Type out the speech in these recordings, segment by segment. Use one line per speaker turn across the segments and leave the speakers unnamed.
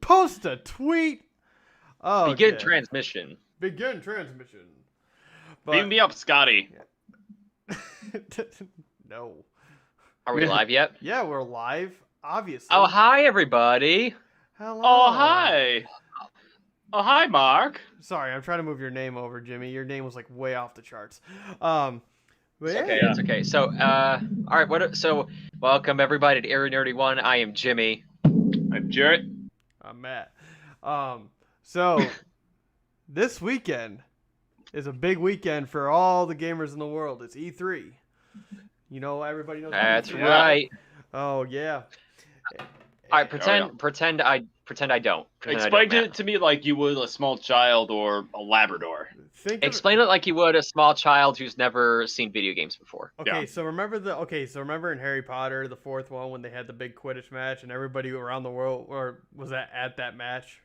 Post a tweet. Oh,
Begin transmission.
Begin transmission.
Beam me up, Scotty.
No.
Are we live yet?
Yeah, we're live. Obviously.
Oh, hi everybody.
Hello.
Oh, hi. Oh, hi, Mark.
Sorry, I'm trying to move your name over, Jimmy. Your name was like way off the charts.
It's
Yeah.
okay. It's okay. So, all right. So, welcome everybody to Airy Nerdy One. I am Jimmy.
I'm Jarrett.
I'm Matt. So this weekend is a big weekend for all the gamers in the world. It's E3. You know, everybody knows.
That's
E3.
right.
Oh yeah.
All right. Pretend I don't.
Explain it to me like you would a small child or a Labrador.
Explain it like you would a small child who's never seen video games before.
Okay,
Yeah.
so remember in Harry Potter, the fourth one, when they had the big Quidditch match and everybody around the world was at that match?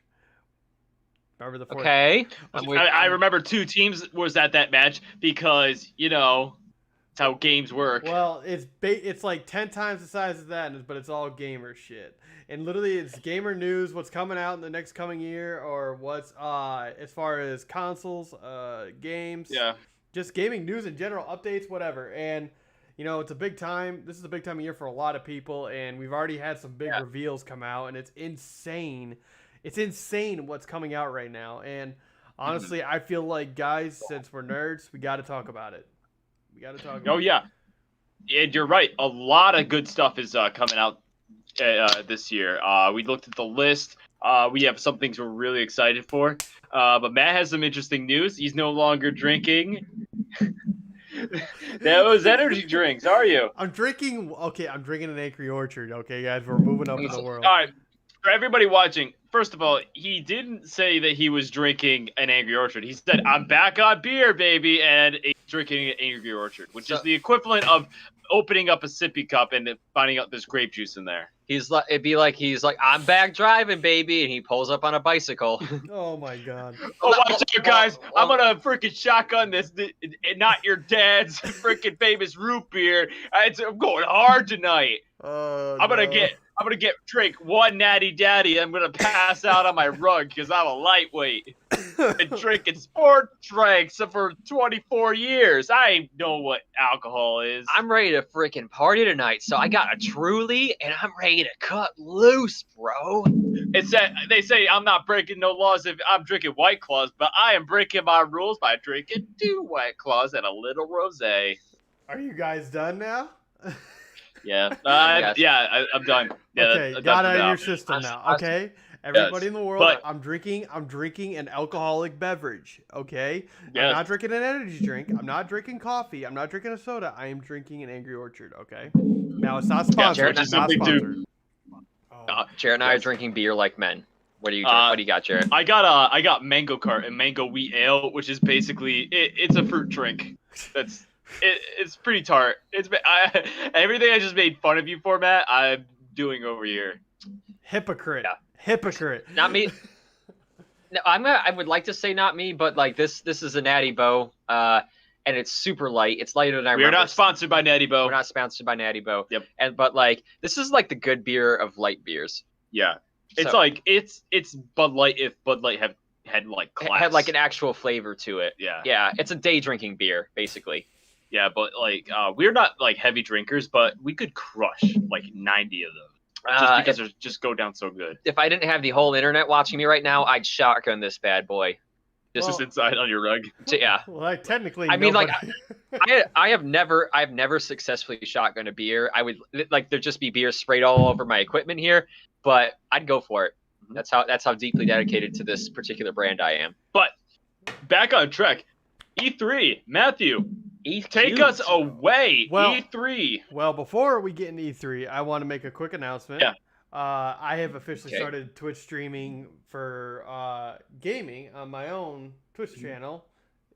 Remember the fourth?
Okay.
I remember two teams was at that match because, you know, it's how games work.
Well, it's like 10 times the size of that, but it's all gamer shit. And literally, it's gamer news, what's coming out in the next coming year, or what's as far as consoles, games,
Yeah.
just gaming news in general, updates, whatever. And you know, it's a big time. This is a big time of year for a lot of people, and we've already had some big reveals come out, and it's insane. It's insane what's coming out right now. And honestly, I feel like, guys, since we're nerds, we got to talk about it. We got to talk about
Oh, yeah. And you're right. A lot of good stuff is coming out this year. We looked at the list. We have some things we're really excited for. But Matt has some interesting news. He's no longer drinking those energy drinks, are you?
I'm drinking an Angry Orchard, okay, guys? We're moving up in the world.
All right. For everybody watching, first of all, he didn't say that he was drinking an Angry Orchard. He said, I'm back on beer, baby, and he's drinking an Angry Orchard, which is the equivalent of opening up a sippy cup and finding out there's grape juice in there.
It'd be like he's like, I'm back driving, baby, and he pulls up on a bicycle.
Oh, my God.
Oh, watch out, guys. I'm going to freaking shotgun this, and not your dad's freaking famous root beer. I'm going hard tonight. I'm gonna drink one natty daddy. I'm gonna pass out on my rug because I'm a lightweight. Been drinking sport drinks for 24 years. I know what alcohol is.
I'm ready to freaking party tonight, so I got a Truly and I'm ready to cut loose, bro.
They say I'm not breaking no laws if I'm drinking White Claws, but I am breaking my rules by drinking 2 White Claws and a little rosé.
Are you guys done now?
Yeah,
Yes.
I'm done. Yeah,
Okay,
that's
got it
enough.
in your system now. Okay, everybody in the world,
but-
I'm drinking an alcoholic beverage. Okay,
Yes.
I'm not drinking an energy drink. I'm not drinking coffee. I'm not drinking a soda. I am drinking an Angry Orchard. Okay, now it's not sponsored.
Jared,
It's not
simply do.
sponsored. Oh.
Jared and I are drinking beer like men. What do you got, Jared?
I got Mango Cart and Mango Wheat Ale, which is basically it's a fruit drink. It's pretty tart. Everything I just made fun of you for, Matt, I'm doing over here.
Hypocrite.
Yeah.
Hypocrite.
Not me. No, I would like to say not me, but like this is a Natty Boh, and it's super light. It's lighter than I
We are
remember.
not sponsored by Natty Boh.
We're not sponsored by Natty Boh.
Yep.
But like this is like the good beer of light beers.
Yeah. It's
So-
like it's Bud Light if Bud Light had like class.
It had like an actual flavor to it.
Yeah.
Yeah, it's a day drinking beer basically.
Yeah, but like we're not like heavy drinkers, but we could crush like 90 of them. Just because they just go down so good.
If I didn't have the whole internet watching me right now, I'd shotgun this bad boy.
Just inside on your rug.
Yeah.
Well, I technically.
I mean, like,
nobody-
I've never successfully shotgunned a beer. I would like there'd just be beer sprayed all over my equipment here, but I'd go for it. That's how deeply dedicated to this particular brand I am.
But back on track. E3, Matthew,
E3.
take us away.
Well-
E3.
Well, before we get into E3, I want to make a quick announcement.
Yeah.
I have officially
Okay.
started Twitch streaming for gaming on my own Twitch channel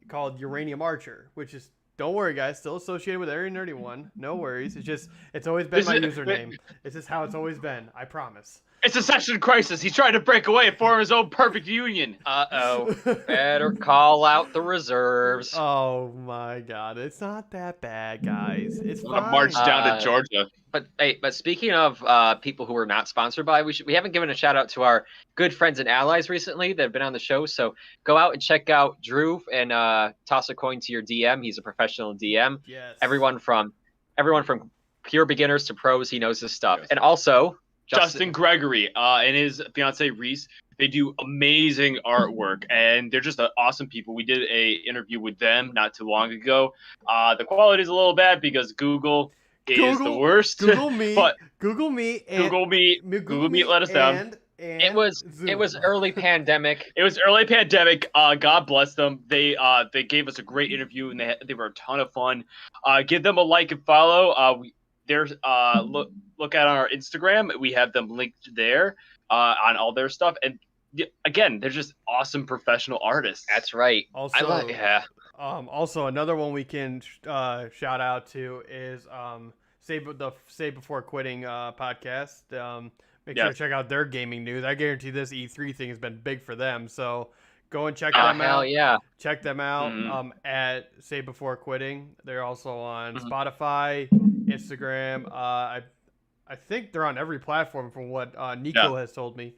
called Uranium Archer, which is, don't worry guys, still associated with Area Nerdy 1. No worries. It's always been my username. It's just how it's always been. I promise.
It's a session crisis. He's trying to break away and form his own perfect union.
Uh-oh. Better call out the reserves.
Oh my God, it's not that bad, guys. It's
I'm
fine.
gonna march down to Georgia.
But speaking of people who are not sponsored by, we haven't given a shout out to our good friends and allies recently that have been on the show. So go out and check out Drew and toss a coin to your DM. He's a professional DM.
Yes.
Everyone from pure beginners to pros, he knows his stuff. Yes. And also
Justin Gregory and his fiance Reese, they do amazing artwork, and they're just awesome people. We did a interview with them not too long ago. The quality is a little bad because Google is the worst.
Google Meet,
but
Google Meet
let us down.
And
it was early pandemic.
It was early pandemic. God bless them. They gave us a great interview, and they were a ton of fun. Give them a like and follow. There's look at our Instagram. We have them linked there on all their stuff. And again, they're just awesome professional artists.
That's right.
Also, also another one we can shout out to is Say Before Quitting podcast. Make sure to check out their gaming news. I guarantee this E3 thing has been big for them. So go and check them out.
Hell yeah.
Check them out at Say Before Quitting. They're also on Spotify, Instagram. I think they're on every platform from what Nico has told me.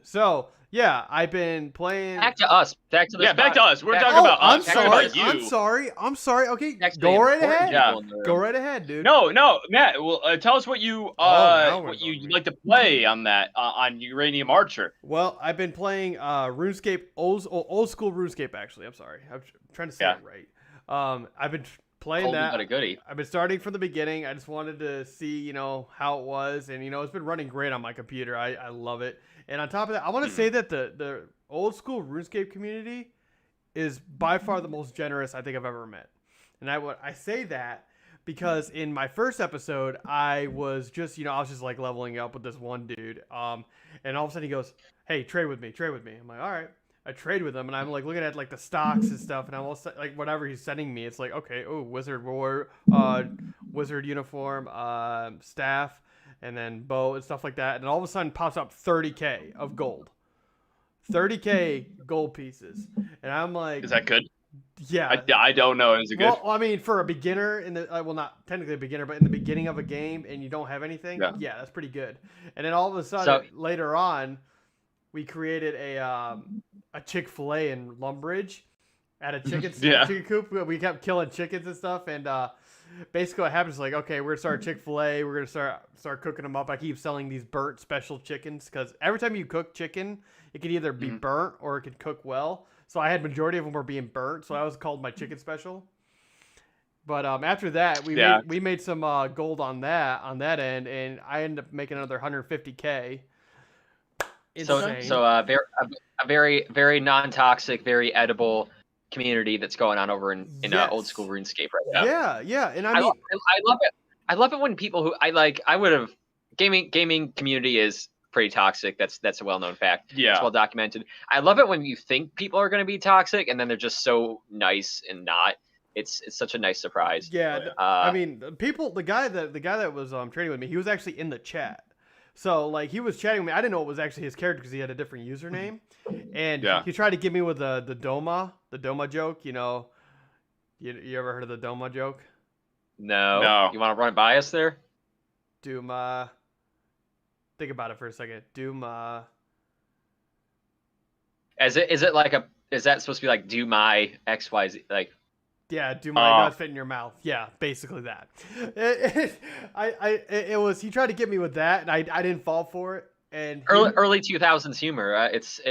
So yeah, I've been playing.
Back to us. Back to
back to us. We're talking about us.
I'm sorry. Okay, go right ahead.
Yeah.
Go right ahead, dude.
No, Matt. Well, tell us what you like to play on that on Uranium Archer.
Well, I've been playing RuneScape, old school RuneScape. Actually, I'm sorry. I'm trying to say it right. I've been playing that.
Got a goodie.
I've been starting from the beginning. I just wanted to see, how it was, and it's been running great on my computer. I love it. And on top of that, I want to say that the old school RuneScape community is by far the most generous I think I've ever met. And I say that because in my first episode, I was just, I was just like leveling up with this one dude. And all of a sudden he goes, "Hey, trade with me." I'm like, all right. I trade with him, and I'm like looking at like the stocks and stuff, and I'm also like whatever he's sending me, it's like, okay, wizard war, wizard uniform, staff, and then bow and stuff like that, and all of a sudden pops up 30K of gold, 30K gold pieces, and I'm like,
is that good?
Yeah,
I don't know. Is it good?
Well, I mean, for a beginner in the not technically a beginner, but in the beginning of a game, and you don't have anything, yeah that's pretty good. And then all of a sudden later on, we created a Chick-fil-A in Lumbridge at a chicken coop. We kept killing chickens and stuff, and basically what happens is like, okay, we're gonna start Chick-fil-A. We're gonna start cooking them up. I keep selling these burnt special chickens because every time you cook chicken, it can either be burnt or it can cook well. So I had majority of them were being burnt, so I was called my chicken special. But after that, we made some gold on that end, and I ended up making another 150K. Insane.
So a very very non-toxic, very edible community that's going on over in old school RuneScape right now.
Yeah, and
I love it. I love it when people who I would have gaming community is pretty toxic. That's a well-known fact.
Yeah,
it's well documented. I love it when you think people are going to be toxic and then they're just so nice and not. It's such a nice surprise.
Yeah, I mean, the guy that was trading with me, he was actually in the chat. So, like, he was chatting with me. I didn't know it was actually his character because he had a different username. And he tried to get me with the Doma joke. You ever heard of the Doma joke?
No. You want to run it by us there?
Duma. Think about it for a second. Duma.
Is it is that supposed to be like do my XYZ? Like,
yeah, do my not fit in your mouth. Yeah, basically that. It was. He tried to get me with that, and I didn't fall for it. And
early 2000s humor. It's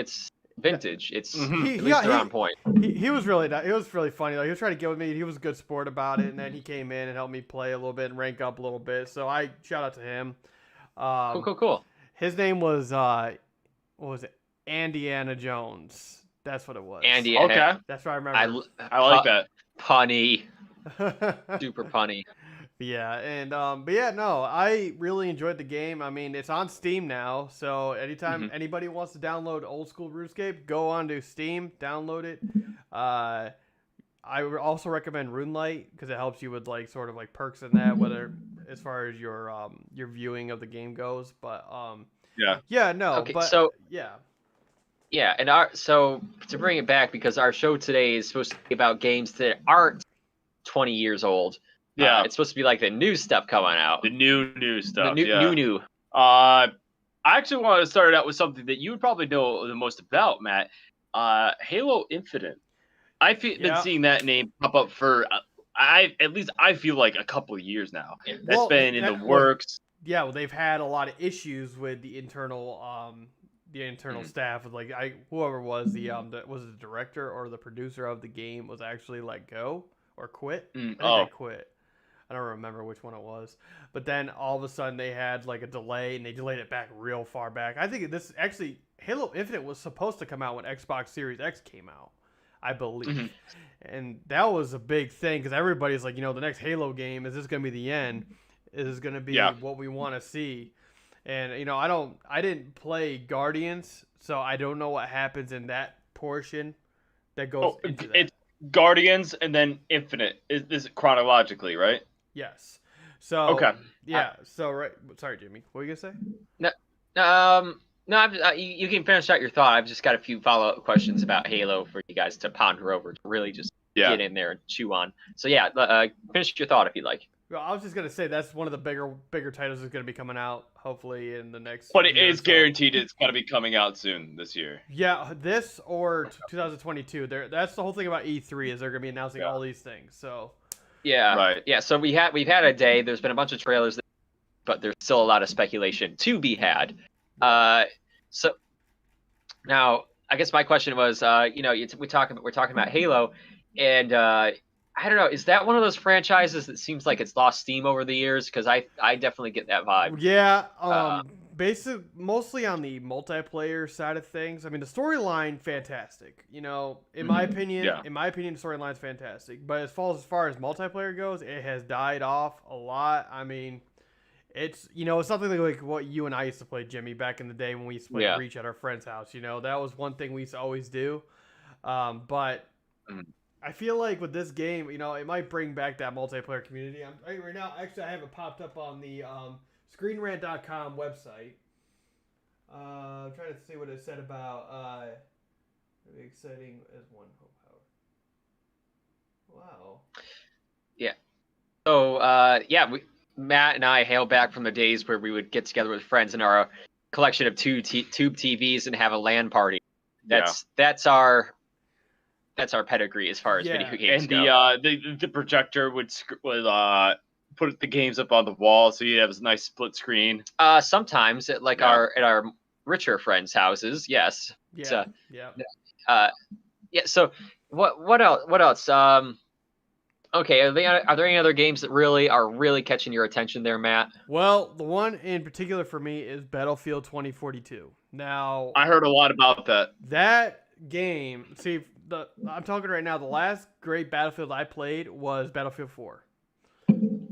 vintage. It's at least they're on point.
He was really nice. It was really funny though. He was trying to get with me. He was a good sport about it, and then he came in and helped me play a little bit and rank up a little bit. So I shout out to him.
Cool.
His name was what was it? Indiana Jones. That's what it was.
Andy. Okay.
That's what I remember.
I like that.
Punny. Super punny.
Yeah, and but yeah, no, I really enjoyed the game. I mean, it's on Steam now, so anytime anybody wants to download old school RuneScape, go onto Steam, download it. I would also recommend RuneLite because it helps you with like sort of like perks and that, whether as far as your viewing of the game goes. But no,
Okay,
but
so
yeah.
Yeah, and so to bring it back, because our show today is supposed to be about games that aren't 20 years old.
Yeah.
It's supposed to be like the new stuff coming out.
The new stuff.
The new.
I actually want to start out with something that you would probably know the most about, Matt. Halo Infinite. I've been seeing that name pop up for I feel like a couple of years now. That's been in the works.
Well, they've had a lot of issues with the internal staff. With whoever was was it the director or the producer of the game was actually let go or quit. I think they quit. I don't remember which one it was. But then all of a sudden they had like a delay and they delayed it back real far back. I think this actually Halo Infinite was supposed to come out when Xbox Series X came out, I believe. And that was a big thing because everybody's like, the next Halo game, is this going to be the end? Is this going to be what we want to see? And, I didn't play Guardians, so I don't know what happens in that portion that goes into that.
It's Guardians and then Infinite. Is it chronologically, right?
Yes. So
okay.
Yeah. Sorry, Jimmy. What were you gonna say?
No. You can finish out your thought. I've just got a few follow-up questions about Halo for you guys to ponder over, to really just get in there and chew on. So finish your thought if you'd like.
Well, I was just gonna say that's one of the bigger titles that's gonna be coming out hopefully in the next.
But it is guaranteed it's gonna be coming out soon this year.
Yeah, this or 2022. That's the whole thing about E3 is they're gonna be announcing all these things. So.
Yeah. Right. Yeah. So we've had a day. There's been a bunch of trailers, but there's still a lot of speculation to be had. So now I guess my question was, we're talking about Halo, and I don't know, is that one of those franchises that seems like it's lost steam over the years? Because I definitely get that vibe.
Yeah. Mostly on the multiplayer side of things. I mean, the storyline, fantastic. In my opinion, the storyline's fantastic. But as far as multiplayer goes, it has died off a lot. I mean, it's it's something like what you and I used to play, Jimmy, back in the day when we used to play Reach at our friend's house. That was one thing we used to always do. But I feel like with this game, it might bring back that multiplayer community. Right now, actually, I have it popped up on the ScreenRant.com website. I'm trying to see what it said about exciting as one hope power. Wow.
Yeah. So Matt and I hail back from the days where we would get together with friends in our collection of tube TVs and have a LAN party. That's our pedigree as far as video games go.
And the projector would put the games up on the wall, so you have a nice split screen.
Sometimes at our richer friends' houses, yes.
Yeah.
So what else? Okay, are there any other games that are really catching your attention there, Matt?
Well, the one in particular for me is Battlefield 2042. Now,
I heard a lot about that.
That game, I'm talking right now, the last great Battlefield I played was Battlefield 4.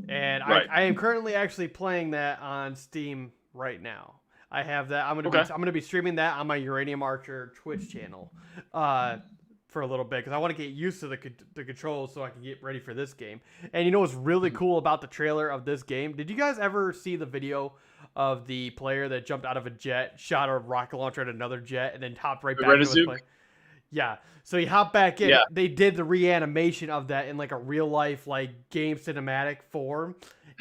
And I am currently actually playing that on Steam right now. I have that. I'm gonna be streaming that on my Uranium Archer Twitch channel for a little bit because I want to get used to the controls so I can get ready for this game. And what's really cool about the trailer of this game? Did you guys ever see the video of the player that jumped out of a jet, shot a rocket launcher at another jet, and then hopped right back into his plane? Yeah. So he hopped back in. Yeah. They did the reanimation of that in like a real life game cinematic form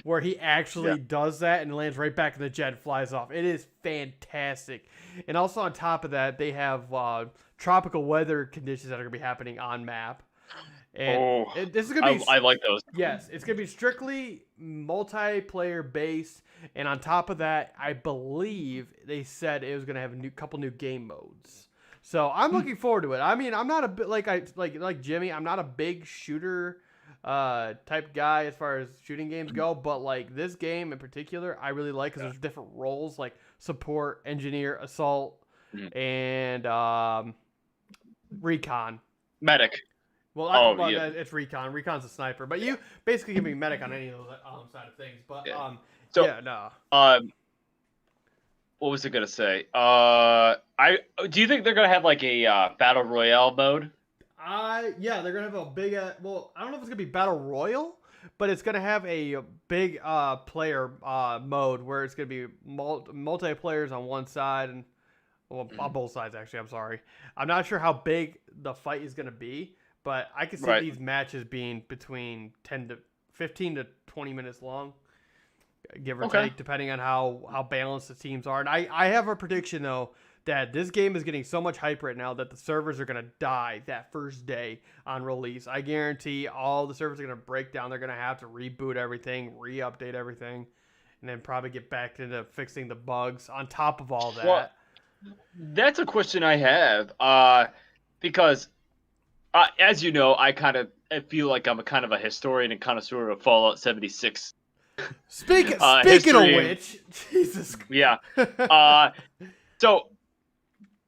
where he actually does that and lands right back in the jet and flies off. It is fantastic. And also on top of that, they have tropical weather conditions that are going to be happening on map. And this is going to be
I like those.
Yes, it's going to be strictly multiplayer based, and on top of that, I believe they said it was going to have a couple new game modes. So I'm looking forward to it. I mean, I'm not a bit like Jimmy. I'm not a big shooter type guy as far as shooting games go, but this game in particular, I really like because there's different roles like support, engineer, assault, and recon.
Medic.
Well, it's recon. Recon's a sniper, but you basically can be medic on any of those side of things. But
what was I gonna say? Do you think they're gonna have a battle royale mode?
They're gonna have a big. I don't know if it's gonna be battle royal, but it's gonna have a big player mode where it's gonna be multiplayers on one side and on both sides actually. I'm sorry. I'm not sure how big the fight is gonna be, but I can see these matches being between 15 to 20 minutes long, give or take, depending on how balanced the teams are. And I have a prediction though, that this game is getting so much hype right now that the servers are going to die that first day on release. I guarantee all the servers are going to break down. They're going to have to reboot everything, re-update everything, and then probably get back into fixing the bugs on top of all that.
Well, that's a question I have, because as you know, I feel like I'm a kind of a historian and connoisseur of Fallout 76.
Speaking of which, Jesus.
Yeah. So,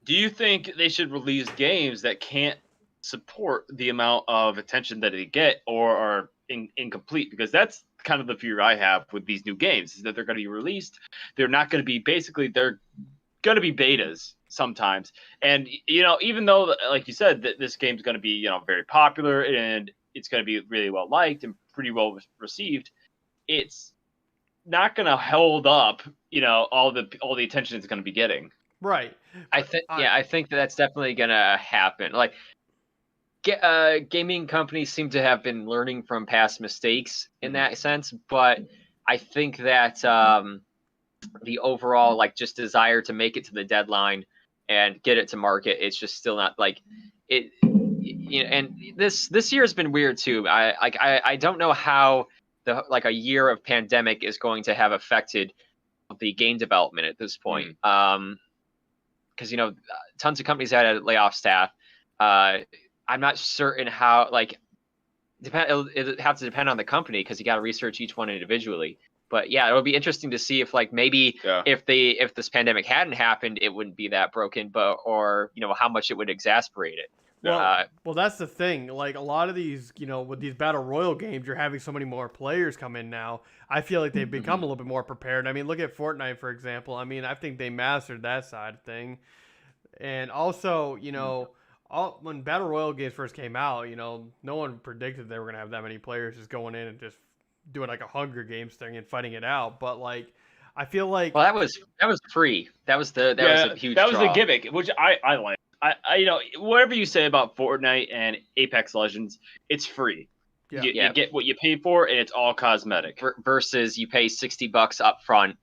do you think they should release games that can't support the amount of attention that they get or are incomplete? Because that's kind of the fear I have with these new games, is that they're going to be released. They're not going to be, they're going to be betas sometimes. And, even though, like you said, that this game's going to be, very popular and it's going to be really well liked and pretty well received, it's not going to hold up, all the attention it's going to be getting.
Right.
I think that's definitely gonna happen. Like, gaming companies seem to have been learning from past mistakes in that sense, but I think that the overall just desire to make it to the deadline and get it to market, it's just still not it. And this year has been weird too. I don't know how a year of pandemic is going to have affected the game development at this point. Because tons of companies had to lay off staff. I'm not certain how. It have to depend on the company because you got to research each one individually. But yeah, it would be interesting to see if maybe if this pandemic hadn't happened, it wouldn't be that broken. Or how much it would exasperate it.
Well, that's the thing. Like a lot of these, with these battle royal games, you're having so many more players come in now. I feel like they've become a little bit more prepared. I mean, look at Fortnite, for example. I mean, I think they mastered that side of thing. And also, when battle royal games first came out, no one predicted they were going to have that many players just going in and just doing like a Hunger Games thing and fighting it out. But I feel like
that was free. That was a huge.
That was
draw.
a gimmick, which I like. Whatever you say about Fortnite and Apex Legends, it's free. Yeah. You get what you pay for, and it's all cosmetic.
Versus you pay $60 up front,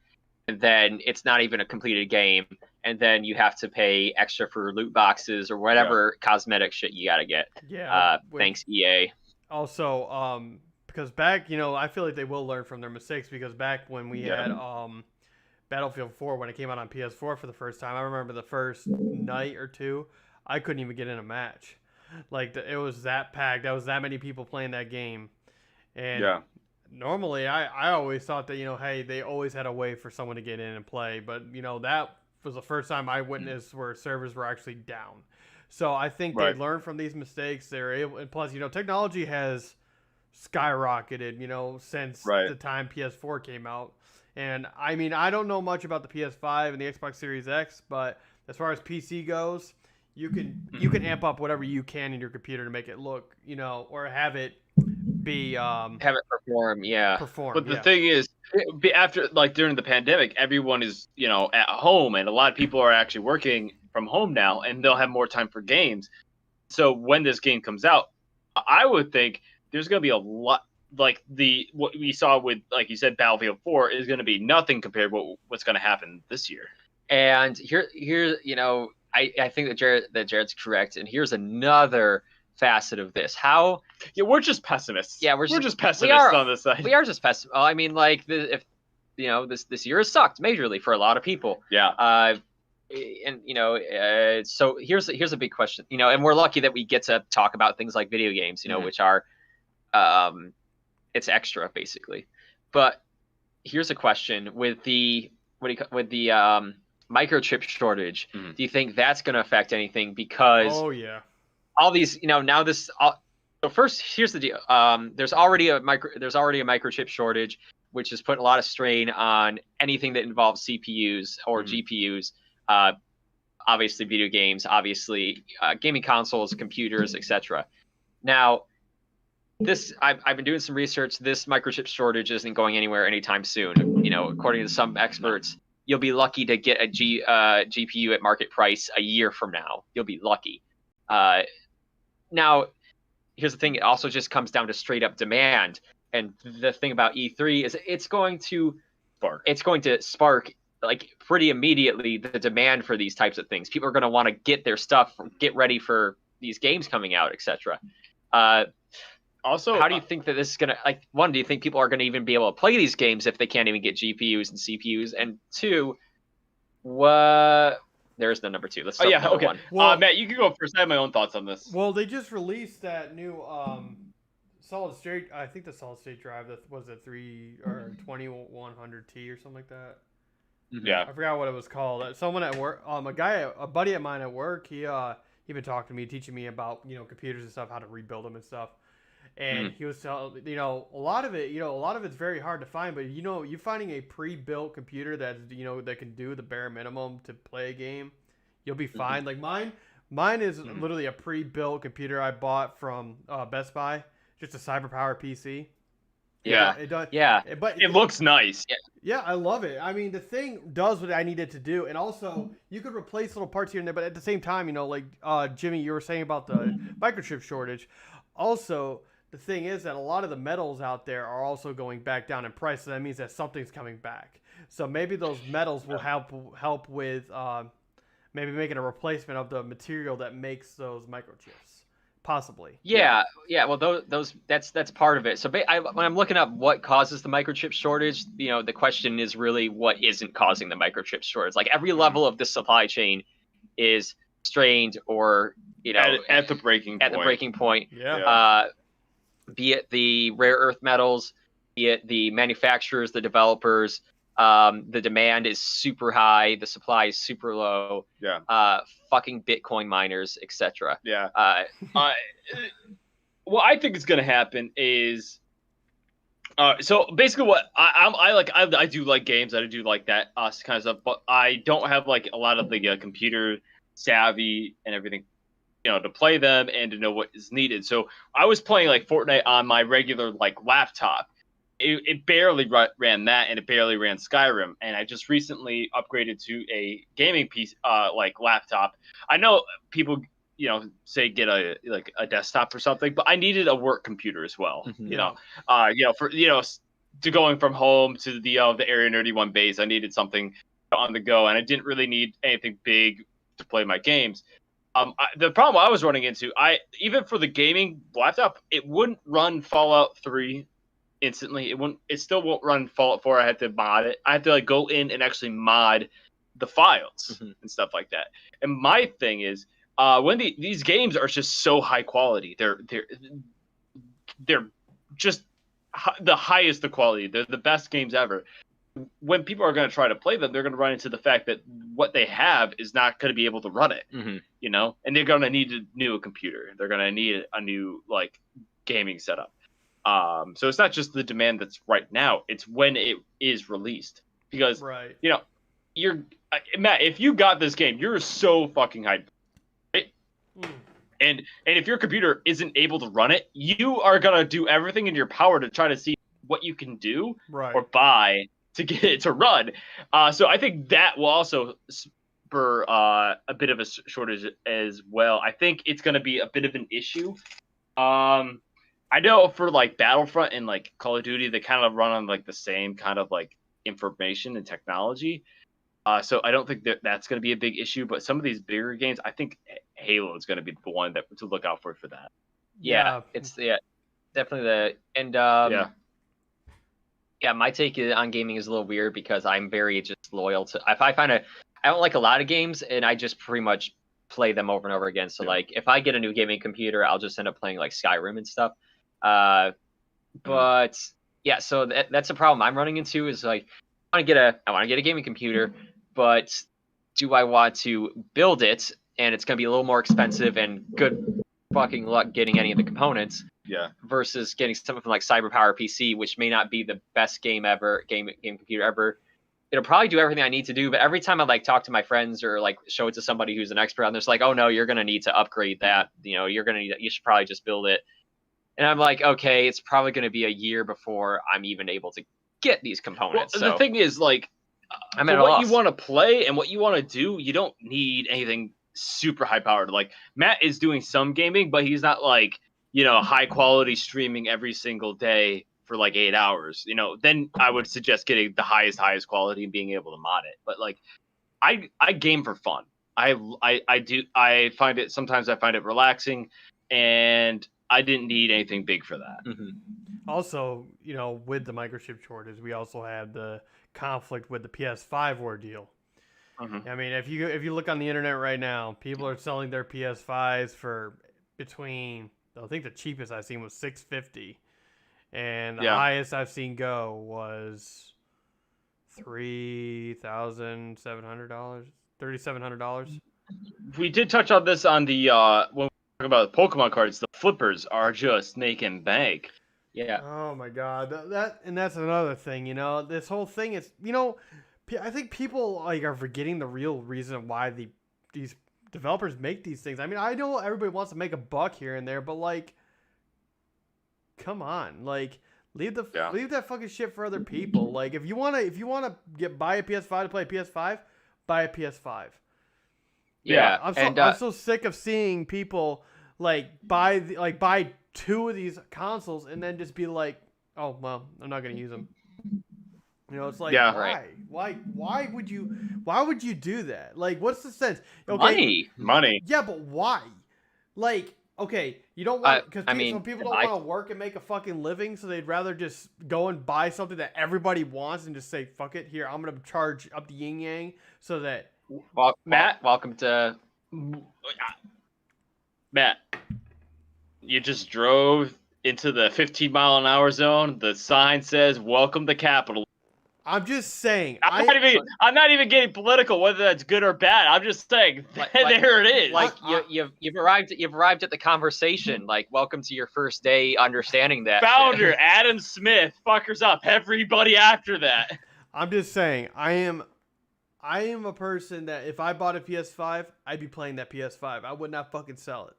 and then it's not even a completed game, and then you have to pay extra for loot boxes or whatever cosmetic shit you gotta get.
Yeah.
Thanks, EA.
Also, because back, I feel like they will learn from their mistakes because back when we had Battlefield 4 when it came out on PS4 for the first time. I remember the first night or two, I couldn't even get in a match. It was that packed. There was that many people playing that game. And normally I always thought that, hey, they always had a way for someone to get in and play. But, that was the first time I witnessed where servers were actually down. So I think they learned from these mistakes. They're able, and plus, technology has skyrocketed, since the time PS4 came out. And I mean, I don't know much about the PS5 and the Xbox Series X, but as far as PC goes, you can amp up whatever you can in your computer to make it look, or have it be
have it perform,
But the thing is, after during the pandemic, everyone is at home, and a lot of people are actually working from home now, and they'll have more time for games. So when this game comes out, I would think there's going to be a lot. What we saw with, like you said, Battlefield 4 is going to be nothing compared to what's going to happen this year.
And here, I think that Jared's correct. And here's another facet of this.
We're just pessimists.
Yeah, we're just
pessimists on this side.
We are just pessimists. Well, I mean, this year has sucked majorly for a lot of people.
Yeah.
So here's a big question. And we're lucky that we get to talk about things like video games. Which are, it's extra basically. But here's a question with the microchip shortage. Do you think that's going to affect anything? Because all these, so first, here's the deal. There's already a microchip shortage, which has put a lot of strain on anything that involves CPUs or GPUs. Obviously, video games, obviously, gaming consoles, computers, etc. Now, I've been doing some research. This microchip shortage isn't going anywhere anytime soon. You know, according to some experts, you'll be lucky to get a GPU at market price a year from now. You'll be lucky. Now, here's the thing. It also just comes down to straight up demand. And the thing about E3 is it's going to spark like pretty immediately the demand for these types of things. People are going to want to get their stuff, get ready for these games coming out, etc. Also, how do you think that this is going to, like, one, do you think people are going to even be able to play these games if they can't even get GPUs and CPUs? And two, there's the number two. Let's start with number one.
Well, Matt, you can go first. I have my own thoughts on this.
Well, they just released that new solid state. I think the solid state drive that was a 2100T or something like that.
Yeah,
I forgot what it was called. Someone at work, a buddy of mine at work, he been talking to me, teaching me about computers and stuff, how to rebuild them and stuff. And he was telling, a lot of it's very hard to find, but you finding a pre-built computer that that can do the bare minimum to play a game, you'll be fine. Like mine is literally a pre-built computer I bought from Best Buy, just a CyberPower PC.
Yeah,
it does.
Yeah,
but it looks nice.
Yeah, I love it. I mean, the thing does what I need it to do, and also you could replace little parts here and there. But at the same time, like Jimmy, you were saying about the microchip shortage. Also, the thing is that a lot of the metals out there are also going back down in price, so that means that something's coming back. So maybe those metals will help with maybe making a replacement of the material that makes those microchips. Possibly.
Yeah. Well, that's part of it. So when I'm looking up what causes the microchip shortage, the question is really what isn't causing the microchip shortage. Like every level of the supply chain is strained, or
at the breaking
point.
Yeah.
Be it the rare earth metals, be it the manufacturers, the developers. The demand is super high, the supply is super low.
Yeah.
Fucking Bitcoin miners, etc.
Yeah. What I think is going to happen is, so basically, what I do like games, I do like that kind of stuff, but I don't have like a lot of the computer savvy and everything, to play them and to know what is needed. So I was playing like Fortnite on my regular like laptop. It barely ran that, and it barely ran Skyrim. And I just recently upgraded to a gaming piece, like laptop. I know people, say get a desktop or something, but I needed a work computer as well. For to going from home to the Area Nerdy One base, I needed something on the go, and I didn't really need anything big to play my games. The problem I was running into, even for the gaming laptop, it wouldn't run Fallout 3 instantly. It still won't run Fallout 4. I had to mod it. I had to go in and actually mod the files and stuff like that. And my thing is, when these games are just so high quality, they're just the highest of quality. They're the best games ever. When people are going to try to play them, they're going to run into the fact that what they have is not going to be able to run it. And they're going to need a new computer. They're going to need a new gaming setup. So it's not just the demand that's right now; it's when it is released. Because you're Matt, if you got this game, you're so fucking hyped, right? And if your computer isn't able to run it, you are gonna do everything in your power to try to see what you can do or buy to get it to run. So I think that will also spur a bit of a shortage as well. I think it's gonna be a bit of an issue. I know for Battlefront and Call of Duty, they kind of run on the same kind of information and technology. So I don't think that's going to be a big issue. But some of these bigger games, I think Halo is going to be the one to look out for that.
Yeah, it's definitely my take on gaming is a little weird because I'm very just loyal to. I don't like a lot of games, and I just pretty much play them over and over again. So if I get a new gaming computer, I'll just end up playing Skyrim and stuff. So that's a problem I'm running into is I want to get a gaming computer, but do I want to build it and it's going to be a little more expensive and good fucking luck getting any of the components versus getting something from CyberPower PC, which may not be the best game computer ever. It'll probably do everything I need to do, but every time I talk to my friends or show it to somebody who's an expert on this, oh no, you're going to need to upgrade that. You should probably just build it. And I'm like, okay, it's probably going to be a year before I'm even able to get these
Well,
components.
the thing is, like,
I'm
for
at a
what
loss.
you want to play and what you want to do, you don't need anything super high powered. Like, Matt is doing some gaming, but he's not like, high quality streaming every single day for like 8 hours. Then I would suggest getting the highest quality and being able to mod it. But like, I game for fun. I do. Sometimes I find it relaxing, and I didn't need anything big for that.
Mm-hmm.
Also, with the microchip shortage, we also had the conflict with the PS5 ordeal.
Mm-hmm.
I mean, if you look on the internet right now, people are selling their PS5s for between, I think the cheapest I've seen was $650, and the highest I've seen go was $3,700, $3,700.
We did touch on this on the when we talk about Pokemon cards. The flippers are just making bank.
Yeah.
Oh my God, that's another thing. This whole thing is, I think people are forgetting the real reason why these developers make these things. I mean, I know everybody wants to make a buck here and there, but like, come on, like, leave that fucking shit for other people. Like, if you wanna buy a PS5 to play a PS5, buy a PS5.
Yeah,
I'm so sick of seeing people buy 2 of these consoles and then just be like, oh well, I'm not gonna use them. It's like, why would you do that? Like, what's the sense? Okay,
money.
Yeah, but why? Like, okay, you don't want, because some people don't want to work and make a fucking living, so they'd rather just go and buy something that everybody wants and just say, fuck it, here, I'm gonna charge up the yin yang so that.
Well, Matt, welcome to.
Matt, you just drove into the 15-mile-an-hour zone. The sign says, "Welcome to Capital."
I'm just saying.
I'm not even getting political, whether that's good or bad. I'm just saying, there it is.
Like, you've arrived at the conversation. Like, welcome to your first day understanding that.
Founder Adam Smith fuckers up everybody after that.
I'm just saying. I am a person that if I bought a PS5, I'd be playing that PS5. I would not fucking sell it.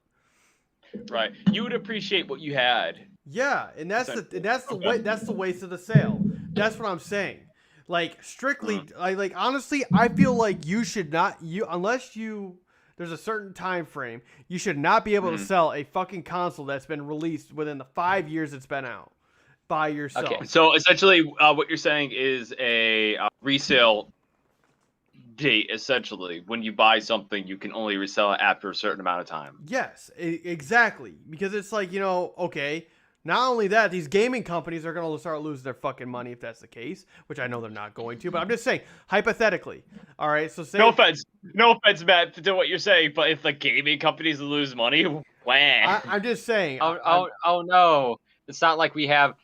Right. You would appreciate what you had.
Yeah, and that's the waste of the sale. That's what I'm saying. Like, strictly, honestly, I feel like you should not, unless there's a certain time frame, you should not be able to sell a fucking console that's been released within the 5 years it's been out by yourself.
Okay, so essentially, what you're saying is a resale date. Essentially, when you buy something, you can only resell it after a certain amount of time.
Yes, exactly. Because it's like, okay. Not only that, these gaming companies are going to start losing their fucking money if that's the case, which I know they're not going to, but I'm just saying, hypothetically. All right, so say... No offense,
Matt, to what you're saying, but if the gaming companies lose money, wham.
I'm just saying...
Oh, no. It's not like we have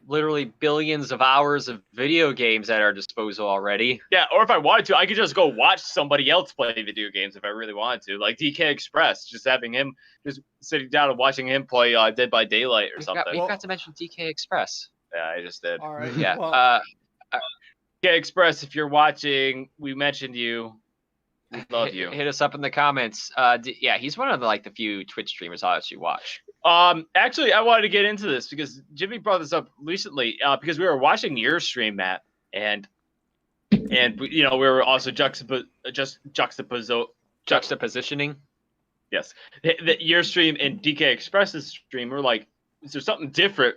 literally billions of hours of video games at our disposal already.
Yeah, or if I wanted to, I could just go watch somebody else play video games if I really wanted to. Like DK Express, just having him, just sitting down and watching him play Dead by Daylight or something.
We forgot to mention DK Express.
Yeah, I just did.
All right.
Yeah.
DK Express, if you're watching, we mentioned you. We love you.
Hit us up in the comments. Yeah, he's one of the few Twitch streamers I'll actually watch.
Actually, I wanted to get into this because Jimmy brought this up recently. Because we were watching your stream, Matt, and we were also
juxtapositioning.
Yes, your stream and DK Express's stream were like, is there something different,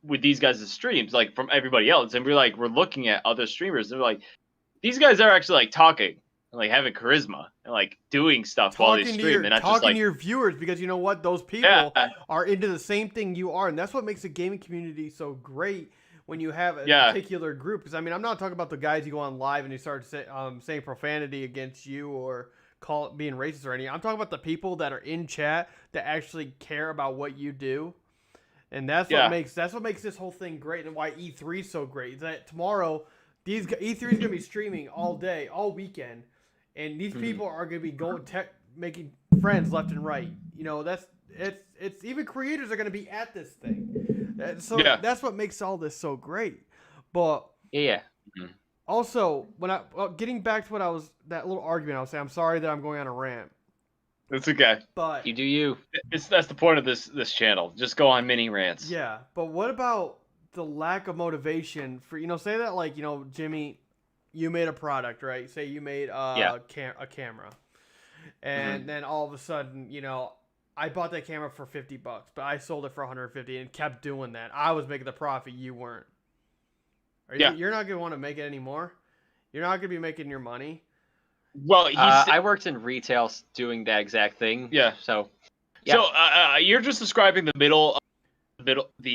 with these guys' streams, like from everybody else? And we're looking at other streamers, and we're like, these guys are actually talking. Like having charisma and doing stuff while they stream, and not just
talking to your viewers, because you know what, those people are into the same thing you are, and that's what makes the gaming community so great when you have a particular group. Because I mean, I'm not talking about the guys you go on live and you start saying profanity against you or being racist or anything. I'm talking about the people that are in chat that actually care about what you do, and that's what makes this whole thing great, and why E3 is so great. Is that tomorrow E3 is gonna be streaming all day, all weekend. And these people are going to be making friends left and right. It's even creators are going to be at this thing. So that's what makes all this so great. But also, getting back to that little argument I was saying, I'm sorry that I'm going on a rant.
That's okay.
But
You do you.
That's the point of this channel. Just go on mini rants.
yeah, but what about the lack of motivation for say that like Jimmy, you made a product, right? Say you made a camera, and then all of a sudden I bought that camera for $50, but I sold it for 150 and kept doing that. I was making the profit, you weren't. You're not gonna want to make it anymore. You're not gonna be making your money.
Well,
I worked in retail doing that exact thing.
Yeah.
So
you're just describing the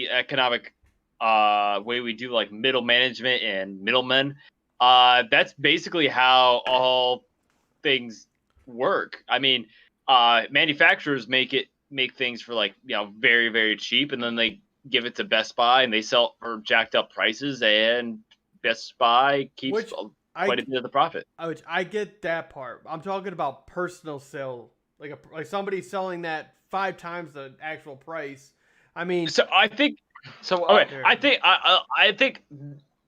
economic way we do like middle management and middlemen. That's basically how all things work. I mean, manufacturers make things for like very very cheap, and then they give it to Best Buy and they sell for jacked up prices, and Best Buy keeps quite a bit of the profit.
I get that part. I'm talking about personal sale, like somebody selling that 5 times the actual price. I mean,
I think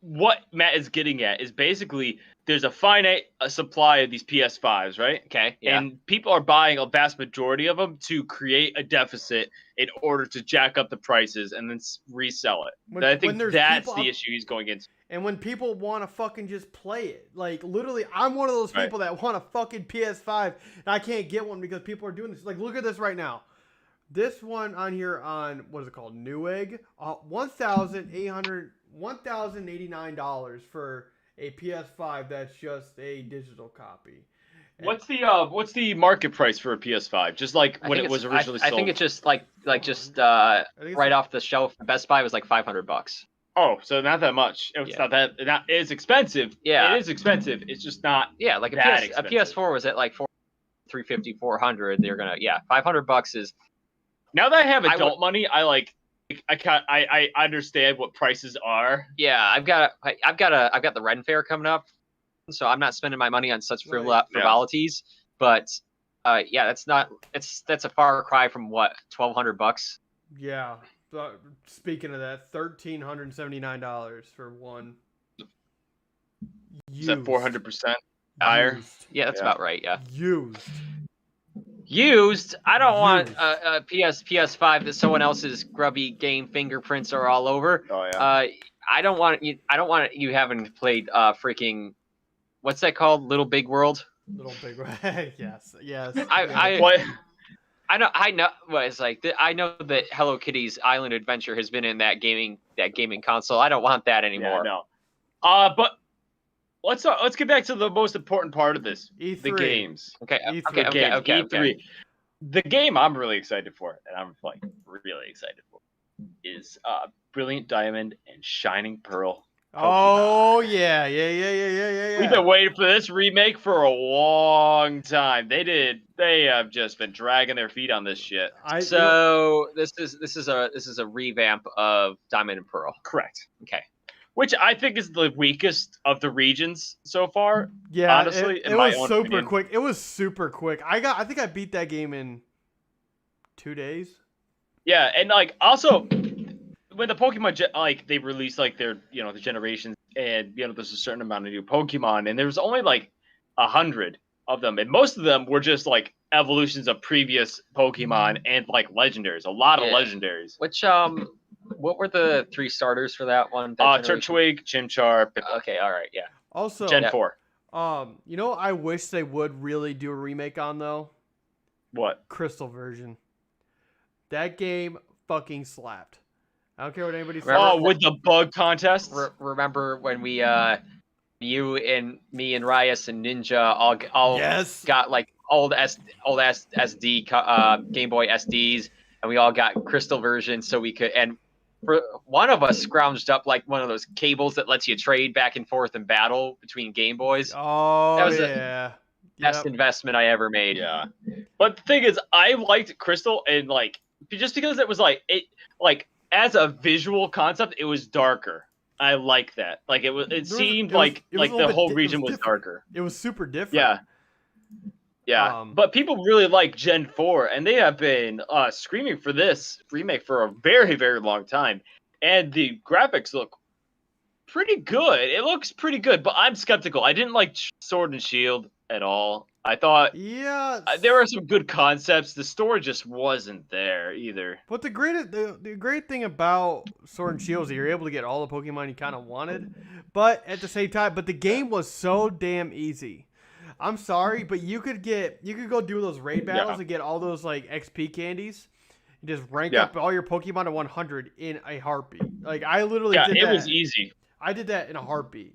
what Matt is getting at is basically there's a finite supply of these PS5s, right?
Okay. Yeah.
And people are buying a vast majority of them to create a deficit in order to jack up the prices and then resell it. I think that's the issue he's going into.
And when people want to fucking just play it, like literally, I'm one of those people that want a fucking PS5 and I can't get one because people are doing this. Like, look at this right now. This one on here on, what is it called? Newegg, $1,089 for a PS5 that's just a digital copy. And
what's the market price for a PS5? Just like when it was originally sold.
I think it's just right off the shelf. Best Buy was like $500.
Oh, so not that much. It's not it's expensive.
Yeah,
it is expensive. It's just not.
Yeah, like a PS4 was at like $350, $400. They're gonna $500 is.
Now that I have adult money, I understand what prices are.
Yeah, I've got the Ren Fair coming up, so I'm not spending my money on such frivolities. But that's a far cry from what, $1,200.
Yeah. Speaking of that, $1,379 for one.
Is that 400% higher?
Yeah, that's about right. Yeah.
Used.
I don't want a PS5 that someone else's grubby game fingerprints are all over.
Oh yeah.
I don't want you having played freaking, what's that called? Little Big World.
Little Big World. Yes.
I know. Well, it's like I know that Hello Kitty's Island Adventure has been in that gaming console. I don't want that anymore.
Yeah, no. But let's get back to the most important part of this.
E3.
The games.
Okay.
E3.
Okay.
The game I'm really excited for, and I'm like really excited for, is Brilliant Diamond and Shining Pearl. Pokemon.
Oh yeah.
We've been waiting for this remake for a long time. They have just been dragging their feet on this shit.
This is a revamp of Diamond and Pearl.
Correct.
Okay.
Which I think is the weakest of the regions so far.
Yeah,
honestly,
it was super quick. It was super quick. I think I beat that game in 2 days.
Yeah, and like also when the Pokemon they release like their the generations, and there's a certain amount of new Pokemon, and there's only like 100 of them, and most of them were just like evolutions of previous Pokemon and like legendaries. A lot of legendaries.
Which what were the 3 starters for that one?
Turtwig, Chimchar.
Okay, all right, yeah.
Also,
Gen 4.
I wish they would really do a remake on though.
What?
Crystal version. That game fucking slapped. I don't care what anybody says.
Oh, with the bug contest.
Remember when we, you and me and Ryas and Ninja all got like old SD Game Boy SDs, and we all got Crystal versions so we could. And for one of us scrounged up like one of those cables that lets you trade back and forth in battle between Game Boys.
Oh,
that was the best investment I ever made.
Yeah, but the thing is, I liked Crystal, and like just because it was as a visual concept, it was darker. I like that. Like it seemed like the whole region was darker.
It was super different.
Yeah. But people really like Gen 4, and they have been screaming for this remake for a very, very long time. And the graphics look pretty good. It looks pretty good, but I'm skeptical. I didn't like Sword and Shield at all. I thought
Yeah,
there were some good concepts. The story just wasn't there either.
but the great thing about Sword and Shield is that you're able to get all the Pokemon you kind of wanted, but at the same time, but the game was so damn easy. I'm sorry, but you could go do those raid battles and get all those like XP candies. And just rank up all your Pokemon to 100 in a heartbeat. Like I literally did that.
It was easy.
I did that in a heartbeat,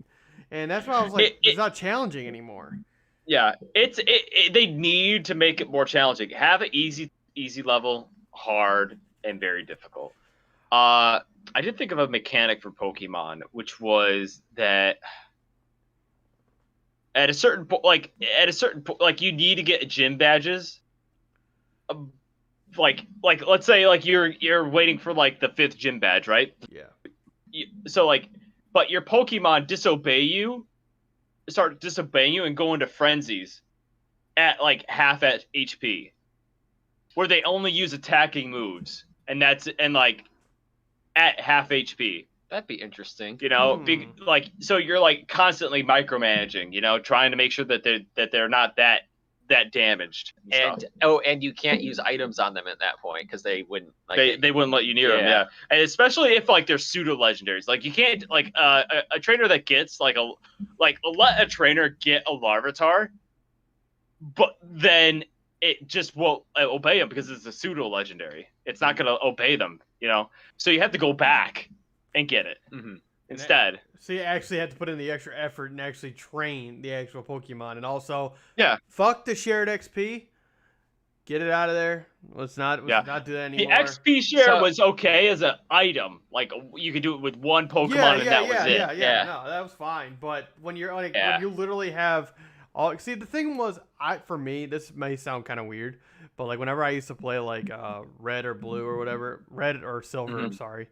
and that's why I was like, it's not challenging anymore.
Yeah, they need to make it more challenging. Have it easy level, hard, and very difficult. I did think of a mechanic for Pokemon, which was that at a certain point, like you need to get gym badges. Like let's say like you're waiting for like the 5th gym badge, right?
Yeah.
So like, but your Pokemon start disobeying you and go into frenzies at like half at HP, where they only use attacking moves, and like at half HP.
That'd be interesting.
You know, like so you're like constantly micromanaging, you know, trying to make sure that they're not that damaged.
And you can't use items on them at that point because they wouldn't
they wouldn't let you near them. Yeah, and especially if like they're pseudo legendaries. Like you can't like a trainer that gets let a trainer get a Larvitar, but then it just won't obey them because it's a pseudo legendary. It's not going to obey them, you know. So you have to go back and get it instead.
So you actually have to put in the extra effort and actually train the actual Pokemon, and also fuck the shared XP. Get it out of there. Let's not do that anymore.
The XP share was okay as an item. Like you could do it with one Pokemon and that was it.
Yeah, no, that was fine. But when you're like when you literally have all the thing was for me, this may sound kind of weird, but like whenever I used to play like red or blue or whatever, red or silver, I'm sorry.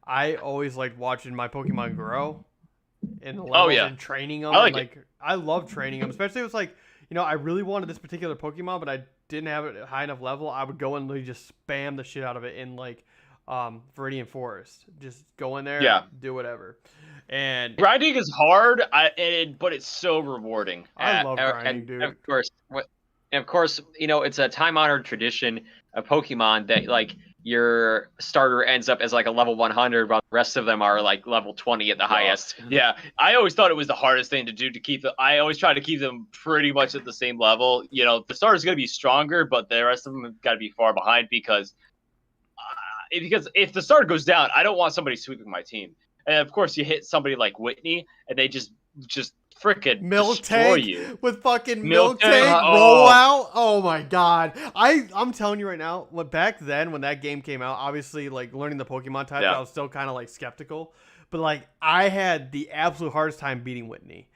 I always liked watching my Pokemon grow in the levels and training them. I love training them, especially if it's like, you know, I really wanted this particular Pokemon, but I didn't have it at a high enough level. I would go and literally just spam the shit out of it in like Viridian Forest. Just go in there, do whatever. And
grinding is hard, but it's so rewarding.
I love grinding, dude.
Of course, you know, it's a time-honored tradition of Pokemon that like your starter ends up as like a level 100 while the rest of them are like level 20 at the highest.
Yeah, I always thought it was the hardest thing to do to keep I always try to keep them pretty much at the same level. You know, the starter's going to be stronger, but the rest of them have got to be far behind because if the starter goes down, I don't want somebody sweeping my team. And of course you hit somebody like Whitney and they just freaking destroy you
with fucking Miltank rollout. Oh my god! I'm telling you right now. Back then when that game came out, obviously like learning the Pokemon types, I was still kind of like skeptical. But like I had the absolute hardest time beating Whitney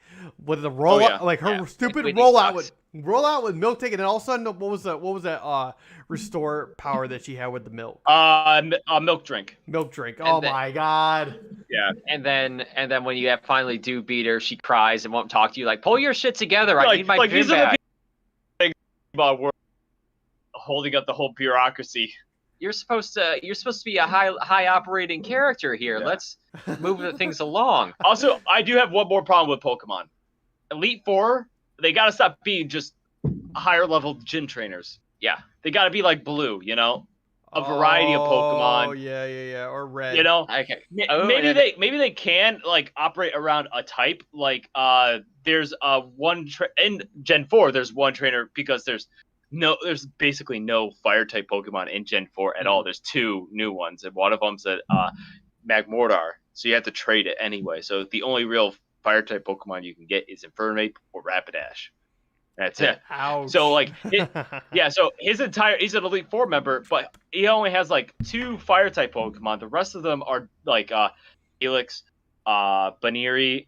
with the rollout, like her stupid rollout with Miltank, and then all of a sudden what was that restore power that she had with the milk?
Milk drink.
Oh my god.
Yeah.
And then when you finally do beat her, she cries and won't talk to you. Like, pull your shit together. I need my gym back.
Holding up the whole bureaucracy.
You're supposed to be a high operating character here. Let's move the things along.
Also, I do have one more problem with Pokemon. Elite Four, they gotta stop being just higher level gym trainers. Yeah, they gotta be like Blue, you know, a variety of Pokemon.
Oh yeah, or Red.
You know,
okay.
Maybe they can like operate around a type. Like there's one in Gen 4. There's one trainer because there's basically no fire type Pokemon in Gen 4 at all. There's 2 new ones, and one of them's a Magmortar. So you have to trade it anyway. So the only real fire type Pokemon you can get is Infernape or Rapidash. That's it.
Ouch.
So like, so he's an Elite Four member, but he only has like 2 fire type Pokemon. The rest of them are like Helix, Baniri,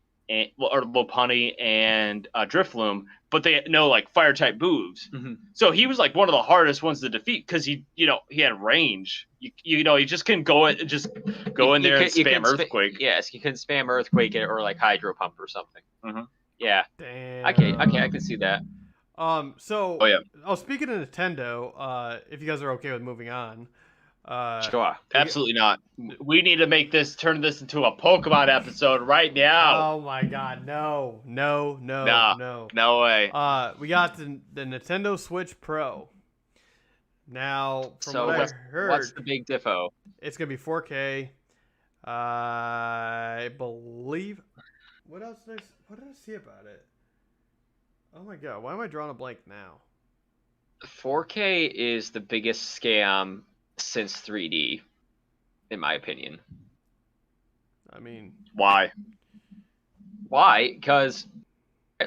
or Lopunny, and Drifloom, but they know like fire type moves. So he was like one of the hardest ones to defeat because he had range. You just couldn't go in there and spam Earthquake.
Yes, you can spam Earthquake or like Hydro Pump or something. Yeah.
Damn.
Okay, I can see that.
Speaking of Nintendo, if you guys are okay with moving on,
Sure, absolutely not. We need to turn this into a Pokemon episode right now.
Oh my God, no, no, no,
Nah,
no.
no way.
We got the Nintendo Switch Pro. Now, from what I heard,
what's the big diffo?
it's gonna be 4K. I believe. What else did I see about it? Oh my God, why am I drawing a blank now?
4K is the biggest scam since 3D, in my opinion.
I mean,
why?
Why? Because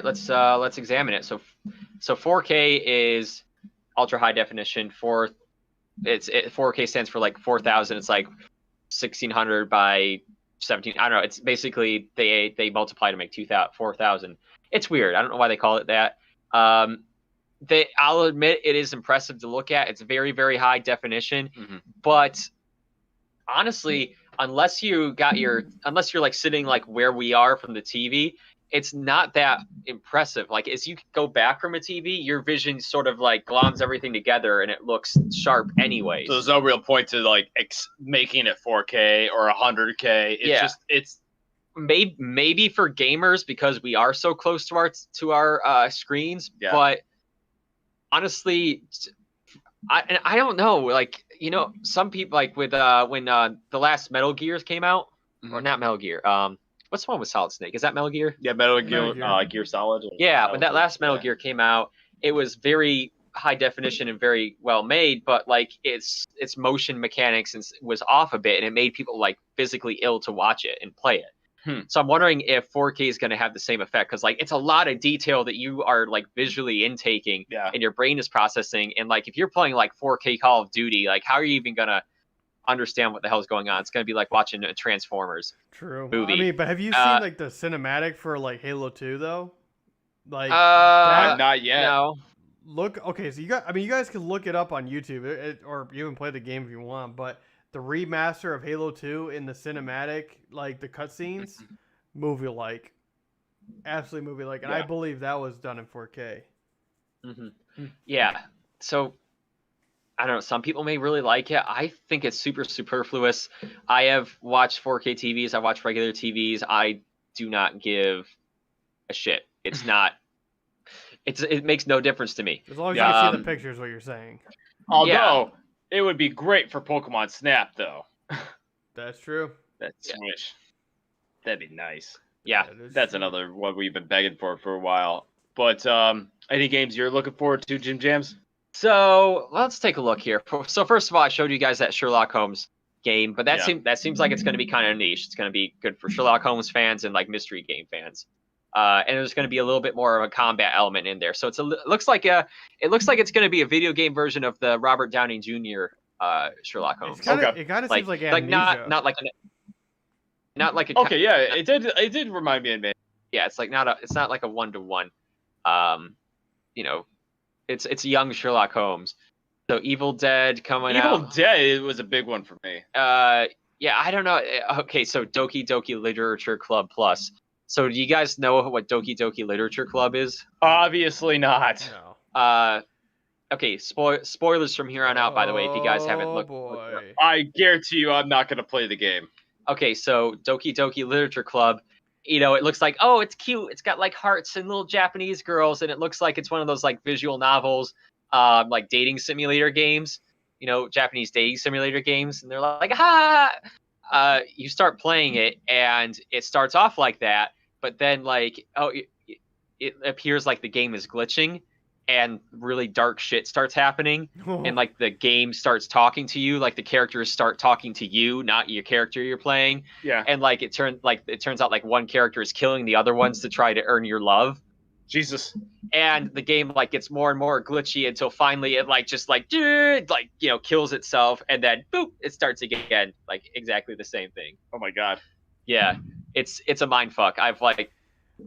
let's examine it. So 4K is ultra high definition. 4K stands for like 4,000. It's like 1600 by 17. I don't know. It's basically they multiply to make 4,000. It's weird. I don't know why they call it that. I'll admit it is impressive to look at. It's very, very high definition, but honestly, unless you're like sitting like where we are from the TV, it's not that impressive. Like as you go back from a TV, your vision sort of like gloms everything together and it looks sharp anyway.
So there's no real point to like making it 4K or 100K. It's
maybe for gamers because we are so close to our screens, but honestly, I don't know. Like, you know, some people like with when the last Metal Gears came out, or not Metal Gear. What's the one with Solid Snake? Is that Metal Gear?
Yeah, Metal Gear. Gear Solid.
Yeah, when that last Metal Gear came out, it was very high definition and very well made, but like its motion mechanics was off a bit, and it made people like physically ill to watch it and play it. So I'm wondering if 4K is going to have the same effect, because like it's a lot of detail that you are like visually intaking and your brain is processing. And like if you're playing like 4K Call of Duty, like how are you even going to understand what the hell's going on? It's going to be like watching a Transformers movie.
I mean, but have you seen like the cinematic for like Halo 2 though? Like
not yet.
No.
Look, okay, so you guys can look it up on YouTube or you can play the game if you want, but the remaster of Halo 2 in the cinematic, like the cutscenes, movie-like. Absolutely movie-like. And I believe that was done in 4K.
Yeah. So, I don't know. Some people may really like it. I think it's super superfluous. I have watched 4K TVs. I watch regular TVs. I do not give a shit. It's not... It makes no difference to me.
As long as you can see the pictures, what you're saying.
Although... It would be great for Pokemon Snap, though.
That's true.
That's Switch. That'd be nice.
Yeah,
that's another one we've been begging for a while. But any games you're looking forward to, Jim Jams?
So let's take a look here. So first of all, I showed you guys that Sherlock Holmes game, but that seems like it's going to be kind of niche. It's going to be good for Sherlock Holmes fans and like mystery game fans. And there's going to be a little bit more of a combat element in there. So it looks like it's going to be a video game version of the Robert Downey Jr. Sherlock Holmes.
It kind of seems like Amnesia.
not like a
okay, yeah, it did remind me of Amnesia.
Yeah, it's not like a 1-to-1. You know, it's young Sherlock Holmes. So Evil Dead coming out.
Evil Dead was a big one for me.
Yeah, I don't know. Okay, so Doki Doki Literature Club Plus. So do you guys know what Doki Doki Literature Club is?
Obviously not.
No.
Okay, spoilers from here on out, by the way, if you guys haven't looked.
Boy.
I guarantee you I'm not going to play the game.
Okay, so Doki Doki Literature Club, you know, it looks like, oh, it's cute. It's got like hearts and little Japanese girls, and it looks like it's one of those like visual novels, like dating simulator games, you know, Japanese dating simulator games. And they're like, you start playing it, and it starts off like that. But then, like, it appears like the game is glitching, and really dark shit starts happening, and like the game starts talking to you, like the characters start talking to you, not your character you're playing.
Yeah.
And like it turns out like one character is killing the other ones to try to earn your love.
Jesus.
And the game like gets more and more glitchy until finally it like just like you know, kills itself, and then boop, it starts again, like exactly the same thing.
Oh my god.
Yeah. It's a mind fuck. I've like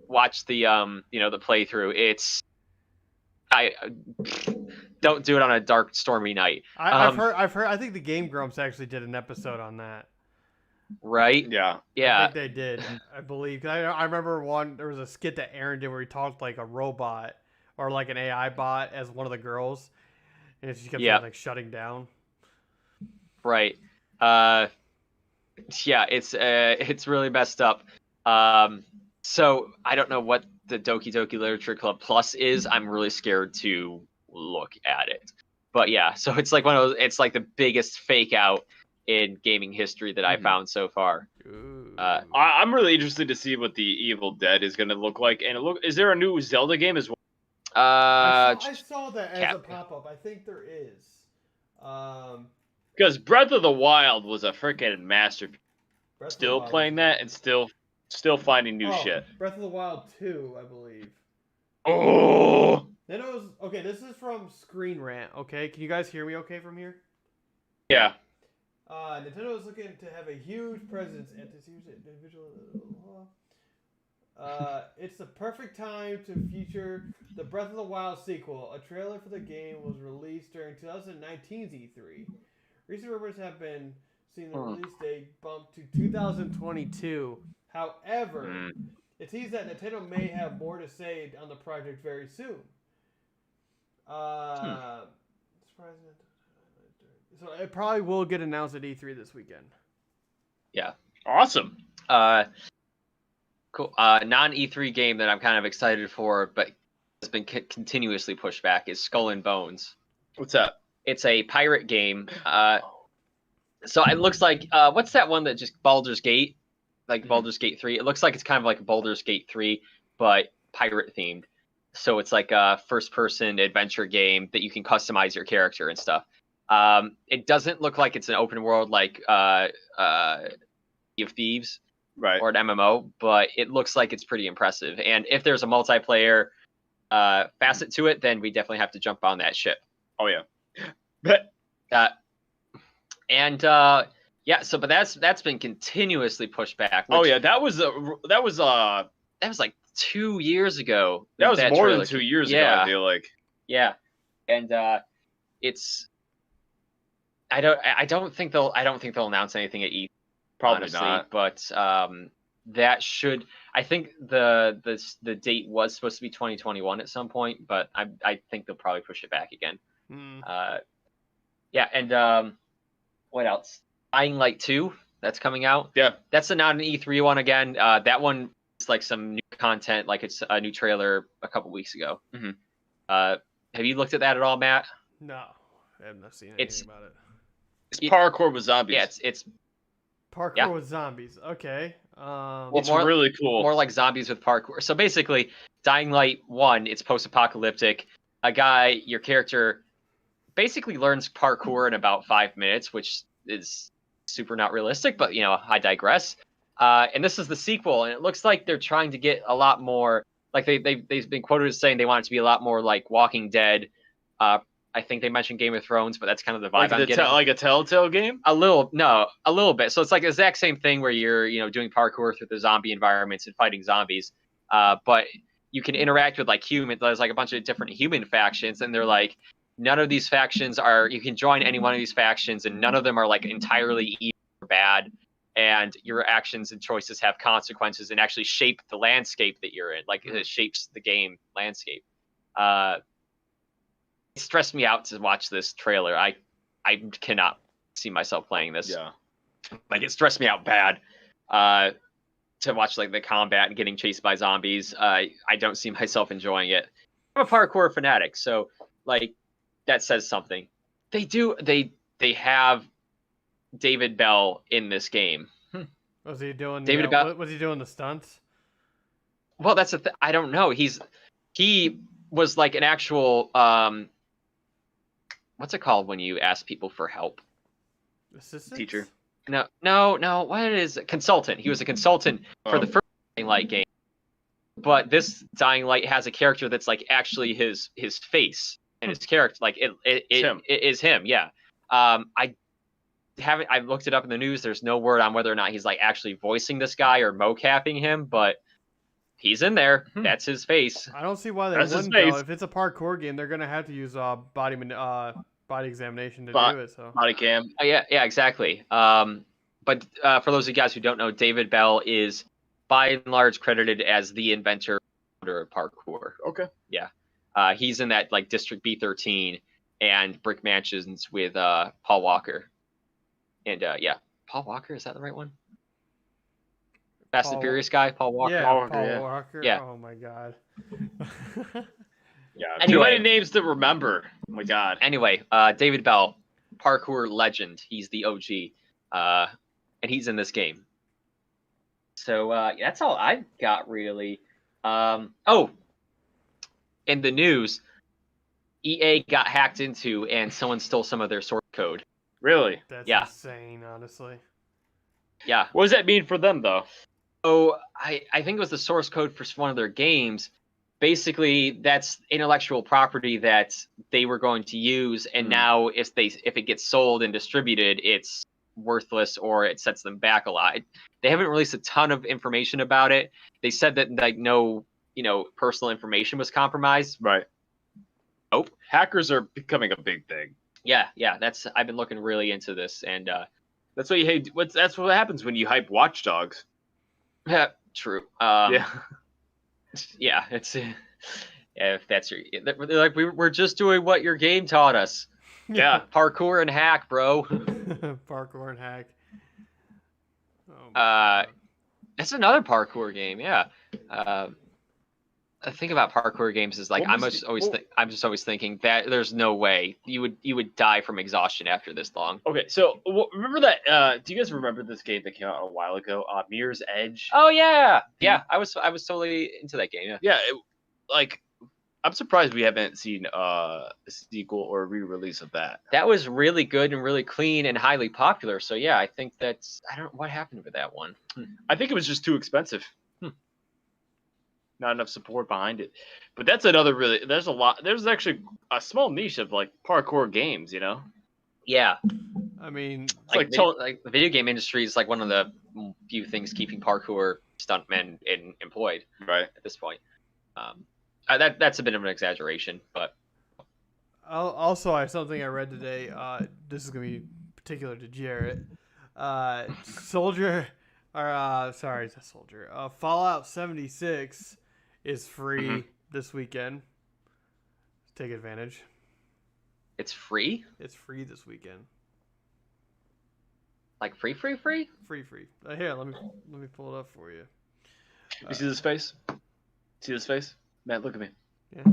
watched the you know, the playthrough. I don't do it on a dark, stormy night.
I've heard. I think the Game Grumps actually did an episode on that.
Right?
Yeah.
Yeah.
I think they did. I believe. I remember there was a skit that Aaron did where he talked like a robot or like an AI bot as one of the girls, and she kept like shutting down.
Right. Yeah, it's really messed up. So I don't know what the Doki Doki Literature Club Plus is. I'm really scared to look at it. But yeah, so it's like one of those. It's like the biggest fake out in gaming history that I found so far.
I'm really interested to see what the Evil Dead is going to look like. And is there a new Zelda game as well?
I saw that as a pop up. I think there is.
Because Breath of the Wild was a freaking masterpiece. Still playing that and still finding new shit.
Breath of the Wild 2, I believe.
Oh.
Okay, this is from Screen Rant. Okay, can you guys hear me? Okay, from here.
Yeah.
Nintendo is looking to have a huge presence at this year's individual. It's the perfect time to feature the Breath of the Wild sequel. A trailer for the game was released during 2019's E3. Recent rumors have been seeing the release date bumped to 2022. However, it seems that Nintendo may have more to say on the project very soon. So it probably will get announced at E3 this weekend.
Yeah.
Awesome.
Cool. Non E3 game that I'm kind of excited for, but has been continuously pushed back is Skull and Bones.
What's that?
It's a pirate game. So it looks like what's that one that just Baldur's Gate, like Baldur's Gate 3? It looks like it's kind of like Baldur's Gate 3, but pirate themed. So it's like a first-person adventure game that you can customize your character and stuff. It doesn't look like it's an open world like Sea of Thieves,
right,
or an MMO, but it looks like it's pretty impressive. And if there's a multiplayer facet to it, then we definitely have to jump on that ship.
Oh yeah.
But but that's been continuously pushed back.
Oh yeah, that was
like 2 years ago.
That was more than 2 years ago, I feel like.
Yeah. And it's I don't think they'll announce anything at E3.
Probably
honestly,
not.
But that should. I think the date was supposed to be 2021 at some point, but I think they'll probably push it back again. Yeah, and what else? Dying Light 2, that's coming out.
Yeah,
that's not an E3 one again. That one is like some new content, like it's a new trailer a couple weeks ago. Have you looked at that at all, Matt?
No, I have not seen anything about it.
It's parkour with zombies.
Yeah, it's
parkour with zombies. Okay.
It's really cool.
More like zombies with parkour. So basically, Dying Light 1, it's post-apocalyptic. Your character basically learns parkour in about 5 minutes, which is super not realistic, but I digress. And this is the sequel, and it looks like they're trying to get a lot more. Like they've been quoted as saying they want it to be a lot more like Walking Dead. I think they mentioned Game of Thrones, but that's kind of the vibe I'm getting.
Like a Telltale game?
A little bit. So it's like the exact same thing where you're doing parkour through the zombie environments and fighting zombies. But you can interact with like humans. There's like a bunch of different human factions, and they're like, none of these factions are. You can join any one of these factions, and none of them are like entirely evil or bad. And your actions and choices have consequences and actually shape the landscape that you're in. Like it shapes the game landscape. It stressed me out to watch this trailer. I cannot see myself playing this.
Yeah.
Like it stressed me out bad. To watch like the combat and getting chased by zombies. I don't see myself enjoying it. I'm a parkour fanatic, so like that says something. They have David Bell in this game.
Was he doing
Bell?
Was he doing the stunts?
Well, that's I don't know. He was like an actual what's it called when you ask people for help?
Assistant?
Teacher. No. What is it? Consultant? He was a consultant for the first Dying Light game. But this Dying Light has a character that's like actually his face and his character, like it is him. Yeah. I've looked it up in the news. There's no word on whether or not he's like actually voicing this guy or mocapping him, but he's in there. That's his face.
I don't see why they wouldn't though. If it's a parkour game, they're gonna have to use body examination to do it. So
body cam.
Yeah, exactly. But for those of you guys who don't know, David Bell is by and large credited as the inventor of parkour.
Okay.
Yeah. He's in that like District B13 and Brick Mansions with Paul Walker. And yeah, Paul Walker, is that the right one? Fast and
Paul-
Furious guy, Paul Walker.
Yeah,
Paul Walker,
Paul
yeah.
Walker.
Yeah.
Oh my god.
Yeah. Too
Anyway.
many names to remember. Oh my god.
Anyway, David Bell, parkour legend. He's the OG, and he's in this game. So that's all I've got really. Oh, in the news, EA got hacked into and someone stole some of their source code.
Really?
That's
Yeah.
insane, honestly.
Yeah.
What does that mean for them though?
So I think it was the source code for one of their games. Basically, that's intellectual property that they were going to use, and now if it gets sold and distributed, it's worthless or it sets them back a lot. They haven't released a ton of information about it. They said that like no, personal information was compromised.
Right.
Nope.
Hackers are becoming a big thing.
Yeah. I've been looking really into this, and
That's what you hate. That's what happens when you hype Watch Dogs.
true.
Yeah.
Yeah, it's if that's your they're like we're just doing what your game taught us.
Yeah.
Parkour and hack, bro.
Parkour and hack. Oh my
Uh,
God.
That's another parkour game. Yeah. The thing about parkour games is like
What
I'm
was
just
the-
always
what-
I'm just always thinking that there's no way you would die from exhaustion after this long.
Okay, so remember that? Do you guys remember this game that came out a while ago? Mirror's Edge.
Oh yeah, I was totally into that game. Yeah.
Yeah, I'm surprised we haven't seen a sequel or a re-release of that.
That was really good and really clean and highly popular. So yeah, I think I don't know what happened with that one.
I think it was just too expensive. Not enough support behind it. But that's another there's actually a small niche of like parkour games,
Yeah.
I mean,
like
Like the video game industry is like one of the few things keeping parkour stuntmen employed
Right.
at this point. That's a bit of an exaggeration, but
also, I have something I read today. This is gonna be particular to Jarrett. Fallout 76 is free this weekend. Take advantage.
it's free.
It's free this weekend.
Like free.
Free. Here, let me pull it up for you.
You see this face? See this face? Matt, look at me.
Yeah.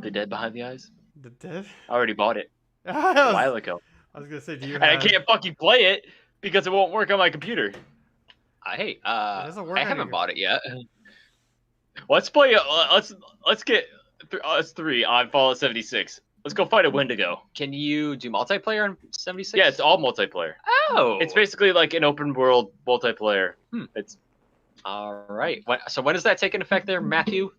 The dead behind the eyes?
The dead?
I already bought it a
I
while ago.
was gonna say, do you
And I
have?
can't fucking play it because it won't work on my computer.
Hey,
doesn't work
I
on
haven't
your-
bought it yet.
Let's play. Let's get us three on Fallout 76. Let's go fight a Wendigo.
Can you do multiplayer on 76?
Yeah, it's all multiplayer.
Oh,
It's basically like an open world multiplayer. It's
all right. So when does that take in effect there, Matthew?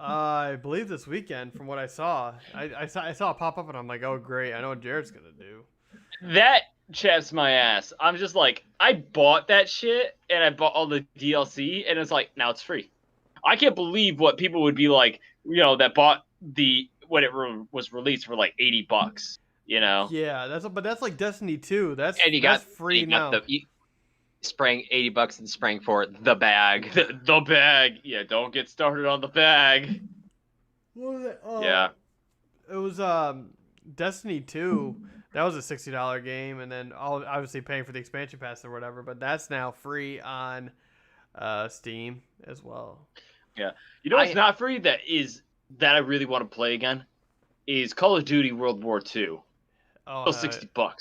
I believe this weekend, from what I saw. I saw it pop up, and I'm like, oh great, I know what Jared's gonna do.
that chaps my ass. I'm just like, I bought that shit and I bought all the DLC and it's like now it's free. I can't believe what people would be like, that bought when it was released for like $80.
Yeah, that's like Destiny 2. That's
And you
that's
got
free now.
spraying $80 and spraying for the bag.
The bag. Yeah, don't get started on the bag.
What was it? Oh,
Yeah.
It was Destiny 2. That was a $60 game, and then obviously paying for the expansion pass or whatever. But that's now free on Steam as well.
Yeah. You know what's not free that I really want to play again is Call of Duty World War II.
Oh,
Still $60.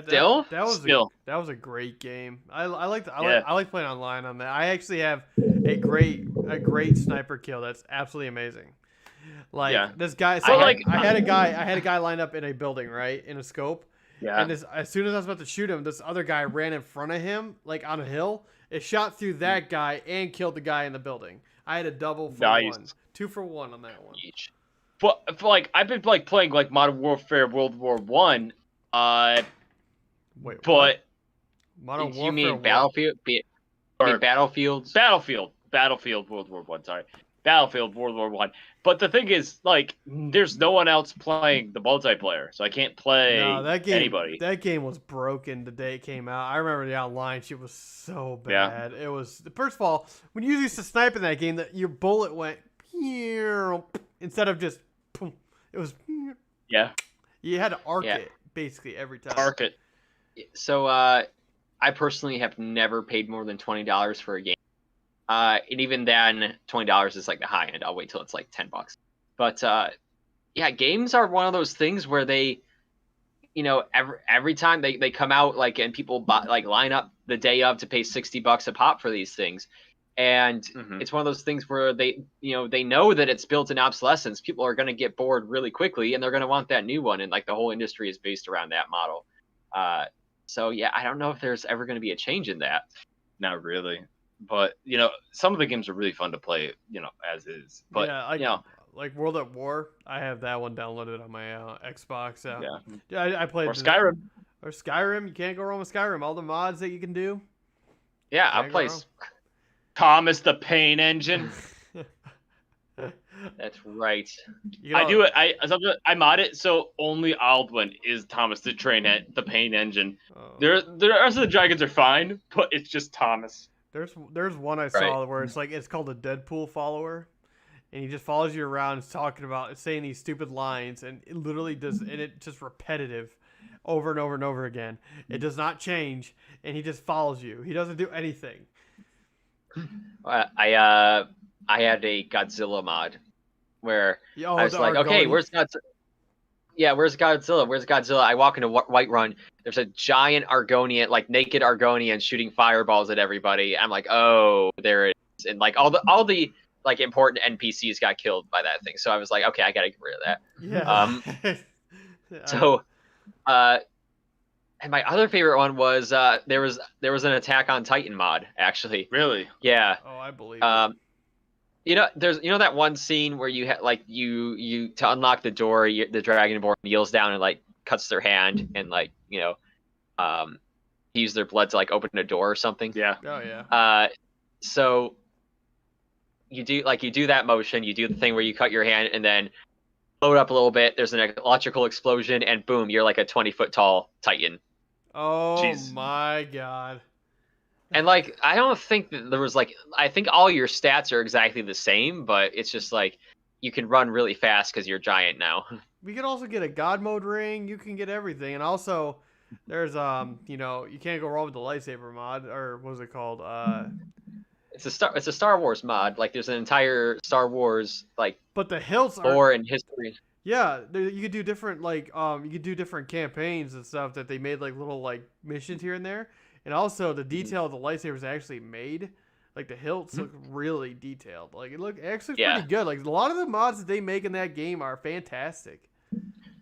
Still?
That was
Still.
that was a great game. I like playing online on that. I actually have a great sniper kill that's absolutely amazing. Like this guy, so I had a guy lined up in a building, right, in a scope.
Yeah.
And as soon as I was about to shoot him, this other guy ran in front of him, like on a hill. It shot through that guy and killed the guy in the building. I had a double for one, 2 for 1 on that one.
Each.
But I've been playing like Modern Warfare World War One.
Wait,
But
Modern Warfare.
You mean
what?
Battlefield? Battlefields?
Battlefield World War One. Sorry, Battlefield World War One. But the thing is, like, there's no one else playing the multiplayer, so I can't play anybody.
That game was broken the day it came out. I remember the online shit was so bad. It was, first of all, when you used to snipe in that game, that your bullet went instead of just it was
Yeah.
you had to arc it basically every time.
Arc it.
So I personally have never paid more than $20 for a game. And even then, $20 is like the high end. I'll wait till it's like $10. But yeah, games are one of those things where they, every time they come out, like, and people line up the day of to pay $60 a pop for these things. And it's one of those things where they know that it's built in obsolescence. People are going to get bored really quickly, and they're going to want that new one. And like the whole industry is based around that model. So yeah, I don't know if there's ever going to be a change in that.
Not really, but some of the games are really fun to play, as is. But
yeah, like World at War, I have that one downloaded on my Xbox. Yeah, I played.
Or Skyrim.
Or Skyrim, you can't go wrong with Skyrim. All the mods that you can do.
Yeah, I'll play.
Thomas the Pain Engine.
That's right.
I do it. I mod it so only Alduin is Thomas the Pain Engine.
Oh.
The rest of the dragons are fine, but it's just Thomas.
There's one I saw where it's called a Deadpool follower, and he just follows you around, saying these stupid lines, and it literally does, and it's just repetitive, over and over and over again. It does not change, and he just follows you. He doesn't do anything.
I had a Godzilla mod where I was like, okay, where's Godzilla? Yeah, where's Godzilla? Where's Godzilla? I walk into Whiterun. There's a giant Argonian, like naked Argonian, shooting fireballs at everybody. I'm like, oh, there it is. And like all the like important NPCs got killed by that thing. So I was like, okay, I gotta get rid of that.
Yeah.
So, and my other favorite one was there was an Attack on Titan mod, actually.
Really?
Yeah.
Oh, I believe.
There's that one scene where you you to unlock the door, the Dragonborn kneels down and like cuts their hand and like use their blood to like open a door or something.
Yeah.
Oh yeah.
So you do that motion, you do the thing where you cut your hand and then load up a little bit. There's an electrical explosion and boom, you're like a 20-foot tall Titan.
Oh
Jeez.
My God.
And like, I don't think that there was I think all your stats are exactly the same, but it's just like you can run really fast because you're giant now.
We could also get a God mode ring. You can get everything, and also there's you can't go wrong with the lightsaber mod, or what was it called?
It's a Star Wars mod. Like there's an entire Star Wars
But the hilts
lore and history.
Yeah, you could do different different campaigns and stuff that they made like little like missions here and there. And also, the detail of the lightsabers actually made, like the hilts look really detailed. Like it look actually pretty good. Like a lot of the mods that they make in that game are fantastic.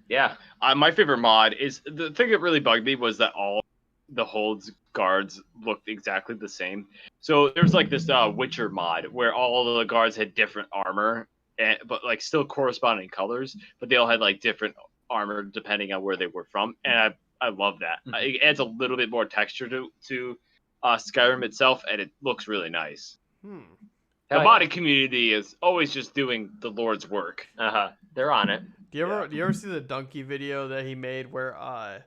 Yeah,
my favorite mod is the thing that really bugged me was that all the Hold's guards looked exactly the same. So there's like this Witcher mod where all of the guards had different armor, but like still corresponding colors, but they all had like different armor depending on where they were from, and I love that. It adds a little bit more texture to Skyrim itself, and it looks really nice. The modding community is always just doing the Lord's work.
They're on it.
Do you ever see the Donkey video that he made where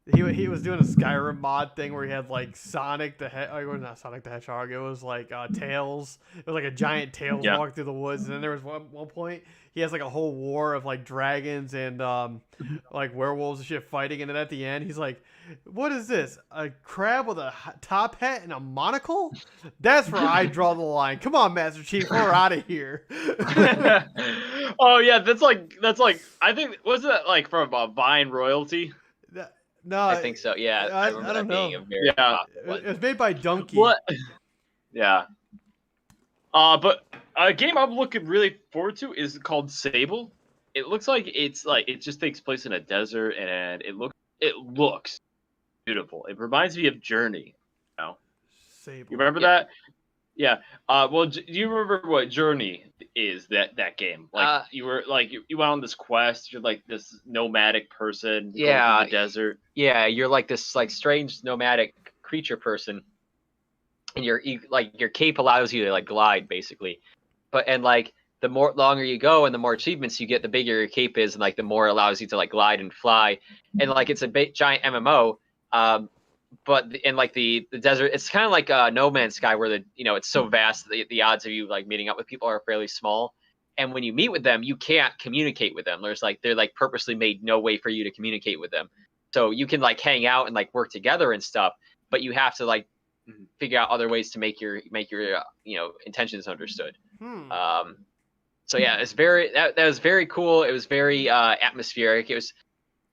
he was doing a Skyrim mod thing where he had like Sonic the it was not Sonic the Hedgehog, it was like Tails. It was like a giant Tails walk through the woods, and then there was one point he has like a whole war of like dragons and like werewolves and shit fighting, and then at the end he's like, what is this? A crab with a top hat and a monocle? That's where I draw the line. Come on, Master Chief, we're out of here.
Oh yeah, that's like I think wasn't that like from Vine Royalty?
No,
I think so. Yeah,
I don't know. It was made by Donkey.
What? Yeah. But a game I'm looking really forward to is called Sable. It looks like it just takes place in a desert, and it looks beautiful. It reminds me of Journey.
Sable.
You remember that? Yeah. Well, do you remember what Journey is? That game? Like you were like you went on this quest. You're like this nomadic person.
Yeah.
In the desert.
Yeah, you're like this like strange nomadic creature person, and your cape allows you to like glide basically, and like the more longer you go and the more achievements you get, the bigger your cape is, and like the more it allows you to like glide and fly, and like it's a giant MMO. But in like the desert, it's kind of like No Man's Sky, where it's so vast the odds of you like meeting up with people are fairly small, and when you meet with them, you can't communicate with them. They're like purposely made no way for you to communicate with them. so you can like hang out and like work together and stuff, but you have to like figure out other ways to make your intentions understood. So yeah, it's that was very cool. It was very atmospheric. It was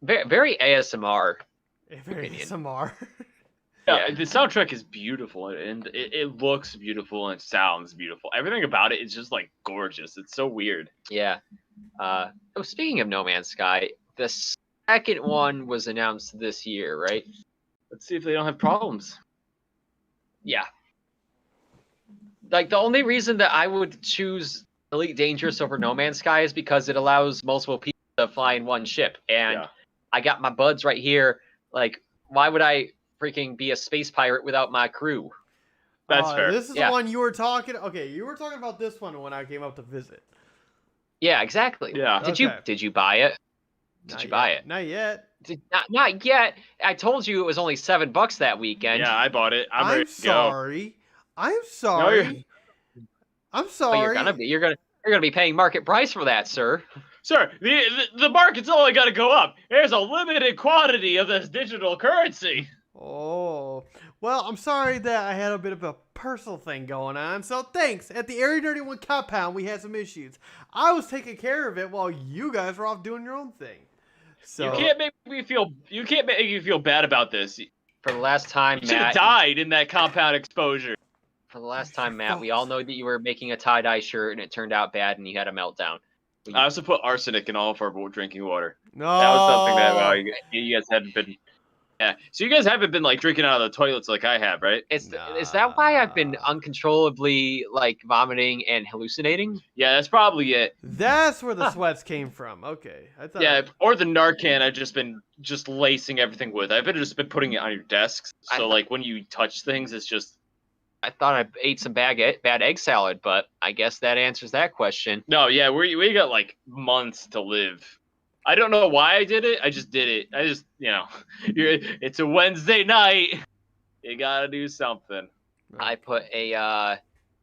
very ASMR.
Very ASMR.
Yeah, the soundtrack is beautiful, and it looks beautiful and sounds beautiful. Everything about it is just like gorgeous. It's so weird.
Yeah. Speaking of No Man's Sky, the second one was announced this year, right?
Let's see if they don't have problems.
Yeah. Like the only reason that I would choose Elite Dangerous over No Man's Sky is because it allows multiple people to fly in one ship, and I got my buds right here. Like, why would I freaking be a space pirate without my crew?
That's fair.
This is the one you were talking. Okay, you were talking about this one when I came up to visit.
Yeah, exactly.
Yeah.
Did you buy it? Did you buy it?
Not yet.
Not yet. I told you it was only $7 that weekend.
Yeah, I bought it.
I'm sorry. I'm sorry. I'm sorry.
You're gonna be paying market price for that, sir.
Sir, the market's only gonna go up. There's a limited quantity of this digital currency.
Oh, well, I'm sorry that I had a bit of a personal thing going on. So thanks. At the Area 31 compound, we had some issues. I was taking care of it while you guys were off doing your own thing. So
you can't make me feel bad about this.
For the last time,
Matt, you should have died in that compound exposure.
For the last time, Matt, we all know that you were making a tie-dye shirt and it turned out bad and you had a meltdown.
I also put arsenic in all of our drinking water.
No.
That was something that you guys hadn't been. Yeah. So you guys haven't been like drinking out of the toilets like I have, right?
Is that why I've been uncontrollably like vomiting and hallucinating?
Yeah, that's probably it.
That's where the sweats came from. Okay.
Yeah, or the Narcan I've just been lacing everything with. I've just been putting it on your desks. So like when you touch things, it's just.
I thought I ate some bad egg salad, but I guess that answers that question.
No, yeah, we got like months to live. I don't know why I did it. I just did it. I just, it's a Wednesday night. You gotta do something.
I put a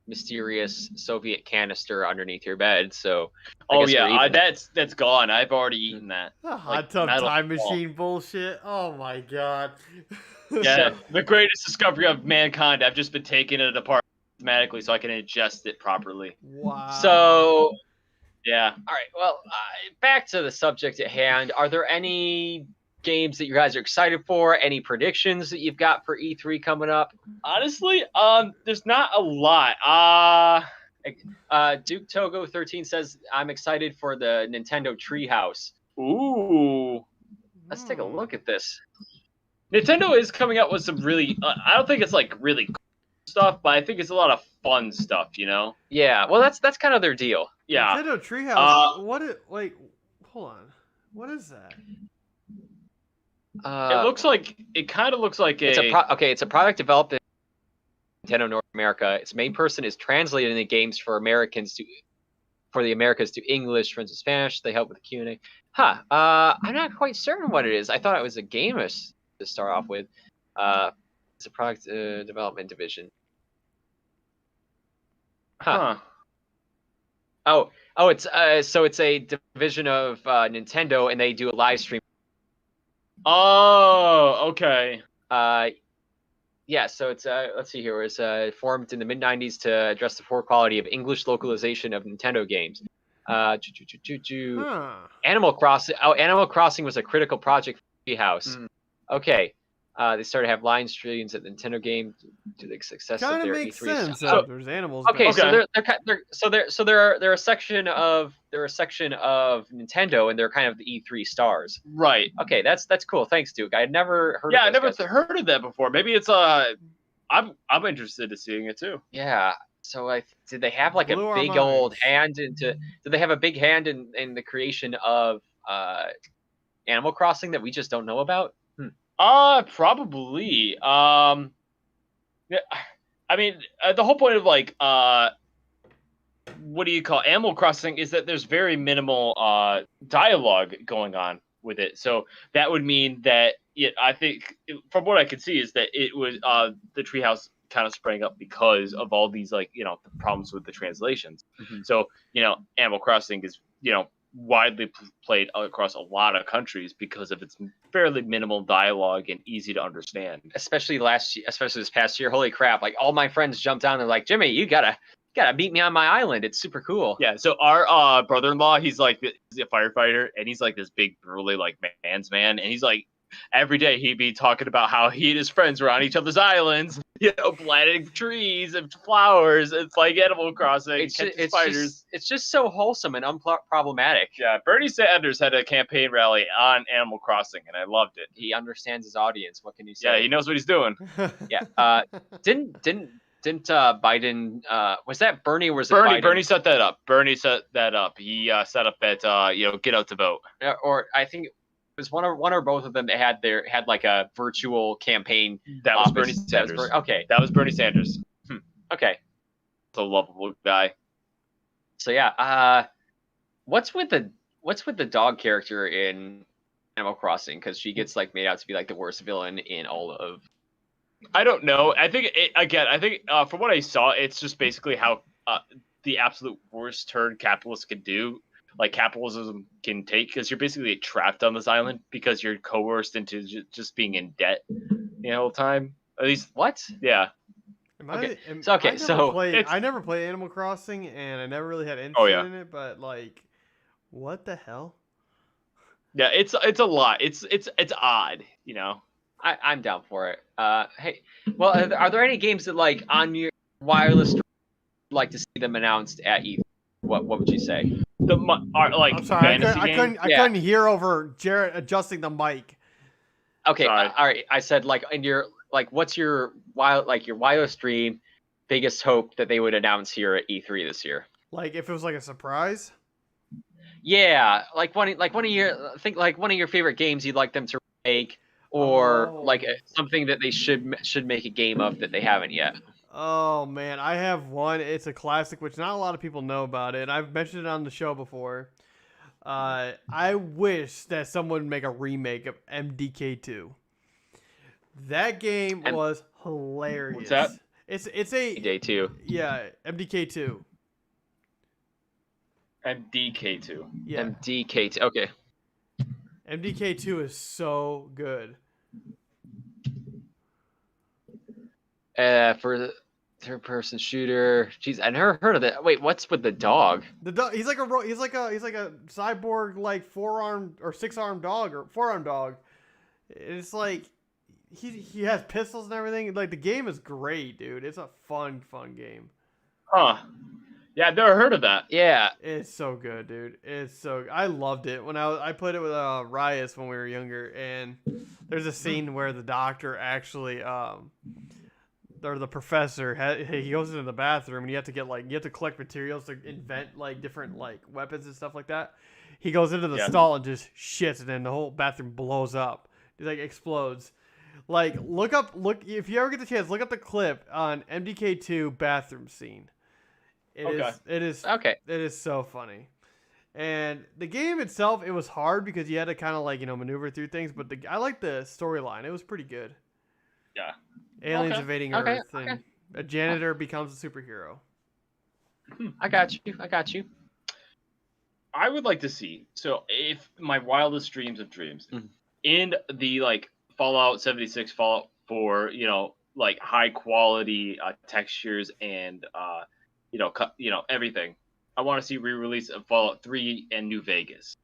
mysterious Soviet canister underneath your bed, so.
That's gone. I've already eaten that.
Hot tub time machine bullshit. Oh my god.
Yeah, the greatest discovery of mankind. I've just been taking it apart systematically so I can ingest it properly.
Wow.
So,
yeah.
All right. Well, back to the subject at hand. Are there any games that you guys are excited for? Any predictions that you've got for E3 coming up?
Honestly, there's not a lot.
Duke Togo 13 says I'm excited for the Nintendo Treehouse.
Ooh.
Let's take a look at this.
Nintendo is coming out with some really, I don't think it's like really cool stuff, but I think it's a lot of fun stuff,
Yeah, well, that's kind of their deal.
Yeah.
Nintendo Treehouse. Hold on. What is that?
It
kind of looks like
it's a product developed in Nintendo North America. Its main person is translating the games for the Americas to English, French, and Spanish. They help with the Q&A. I'm not quite certain what it is. I thought it was a game to start off with. It's a product development division. Oh, it's it's a division of Nintendo, and they do a live stream.
Oh, okay.
Yeah, so it's let's see here. It was formed in the mid-90s to address the poor quality of English localization of Nintendo games. Animal Crossing. Oh, Animal Crossing was a critical project for Treehouse. Okay. They started to have line streams at Nintendo game to the success of their
makes
E3.
Sense. There's animals.
Okay, so they're a section of Nintendo, and they're kind of the E3 stars.
Right.
Okay, that's cool. Thanks, Duke. I had never heard.
Yeah, I never heard of that before. Maybe it's I'm interested in seeing it too.
Yeah. So did they have like a big old hand did they have a big hand in the creation of Animal Crossing that we just don't know about?
Probably. Yeah, I mean, the whole point of like, what do you call Animal Crossing is that there's very minimal dialogue going on with it. So that would mean that I think from what I could see is that it was the Treehouse kind of sprang up because of all these like the problems with the translations. Mm-hmm. So Animal Crossing is widely played across a lot of countries because of its fairly minimal dialogue and easy to understand.
Especially this past year. Holy crap! Like all my friends jumped on and like, Jimmy, you gotta meet me on my island. It's super cool.
Yeah. So our brother-in-law, he's a firefighter, and he's like this big burly like man's man, and he's like every day he'd be talking about how he and his friends were on each other's islands, planting trees and flowers. It's like Animal Crossing.
It's just so wholesome and unproblematic.
Yeah, Bernie Sanders had a campaign rally on Animal Crossing, and I loved it.
He understands his audience. What can you say?
Yeah, he knows what he's doing.
Yeah. Didn't Biden? Was that Bernie? Or was it
Bernie?
Biden?
Bernie set that up. Bernie set that up. He set up that get out to vote.
Or I think it was one or both of them that had like a virtual campaign.
That was Bernie Sanders.
Okay,
that was Bernie Sanders.
Okay,
it's a lovable guy.
So yeah, what's with the dog character in Animal Crossing? Because she gets like made out to be like the worst villain in all of.
I don't know. I think from what I saw, it's just basically how the absolute worst turn capitalists can do. Like capitalism can take, because you're basically trapped on this island because you're coerced into just being in debt the whole time. At least
what?
Yeah.
I never played Animal Crossing, and I never really had interest in it. But like, what the hell?
Yeah, it's a lot. It's odd,
I'm down for it. Hey, well, are there any games that like on your wireless you'd like to see them announced at E3? What would you say?
I'm sorry, I couldn't hear over Jarrett adjusting the mic.
Okay, all right. I said like in your what's your wireless stream biggest hope that they would announce here at E3 this year?
Like if it was like a surprise.
Yeah, like one of your favorite games you'd like them to make, or something that they should make a game of that they haven't yet.
Oh man, I have one. It's a classic, which not a lot of people know about it. I've mentioned it on the show before. I wish that someone would make a remake of MDK2. That game was hilarious.
What's that?
It's a
Day 2.
Yeah, MDK2.
MDK2.
Yeah.
MDK2. Okay.
MDK2 is so good.
For the third-person shooter, jeez, I never heard of that. Wait, what's with the dog?
The dog, he's like a cyborg like 4-armed or 6-armed dog or 4-armed dog. It's like he has pistols and everything. Like the game is great, dude. It's a fun game.
Huh. Yeah, I've never heard of that.
Yeah.
It's so good, dude. I loved it when I played it with Rias when we were younger, and there's a scene where the doctor actually or the professor he goes into the bathroom and you have to collect materials to invent like different like weapons and stuff like that. He goes into the stall and just shits, and then the whole bathroom blows up. It like explodes. Like look if you ever get the chance, look up the clip on MDK2 bathroom scene. It is so funny. And the game itself, it was hard because you had to kind of like maneuver through things, but I like the storyline. It was pretty good.
Yeah.
Aliens invading Earth, and a janitor becomes a superhero.
I got you.
I would like to see, so if my wildest dreams of dreams, in the like Fallout 76, Fallout 4, like high quality textures and everything. I want to see re-release of Fallout 3 and New Vegas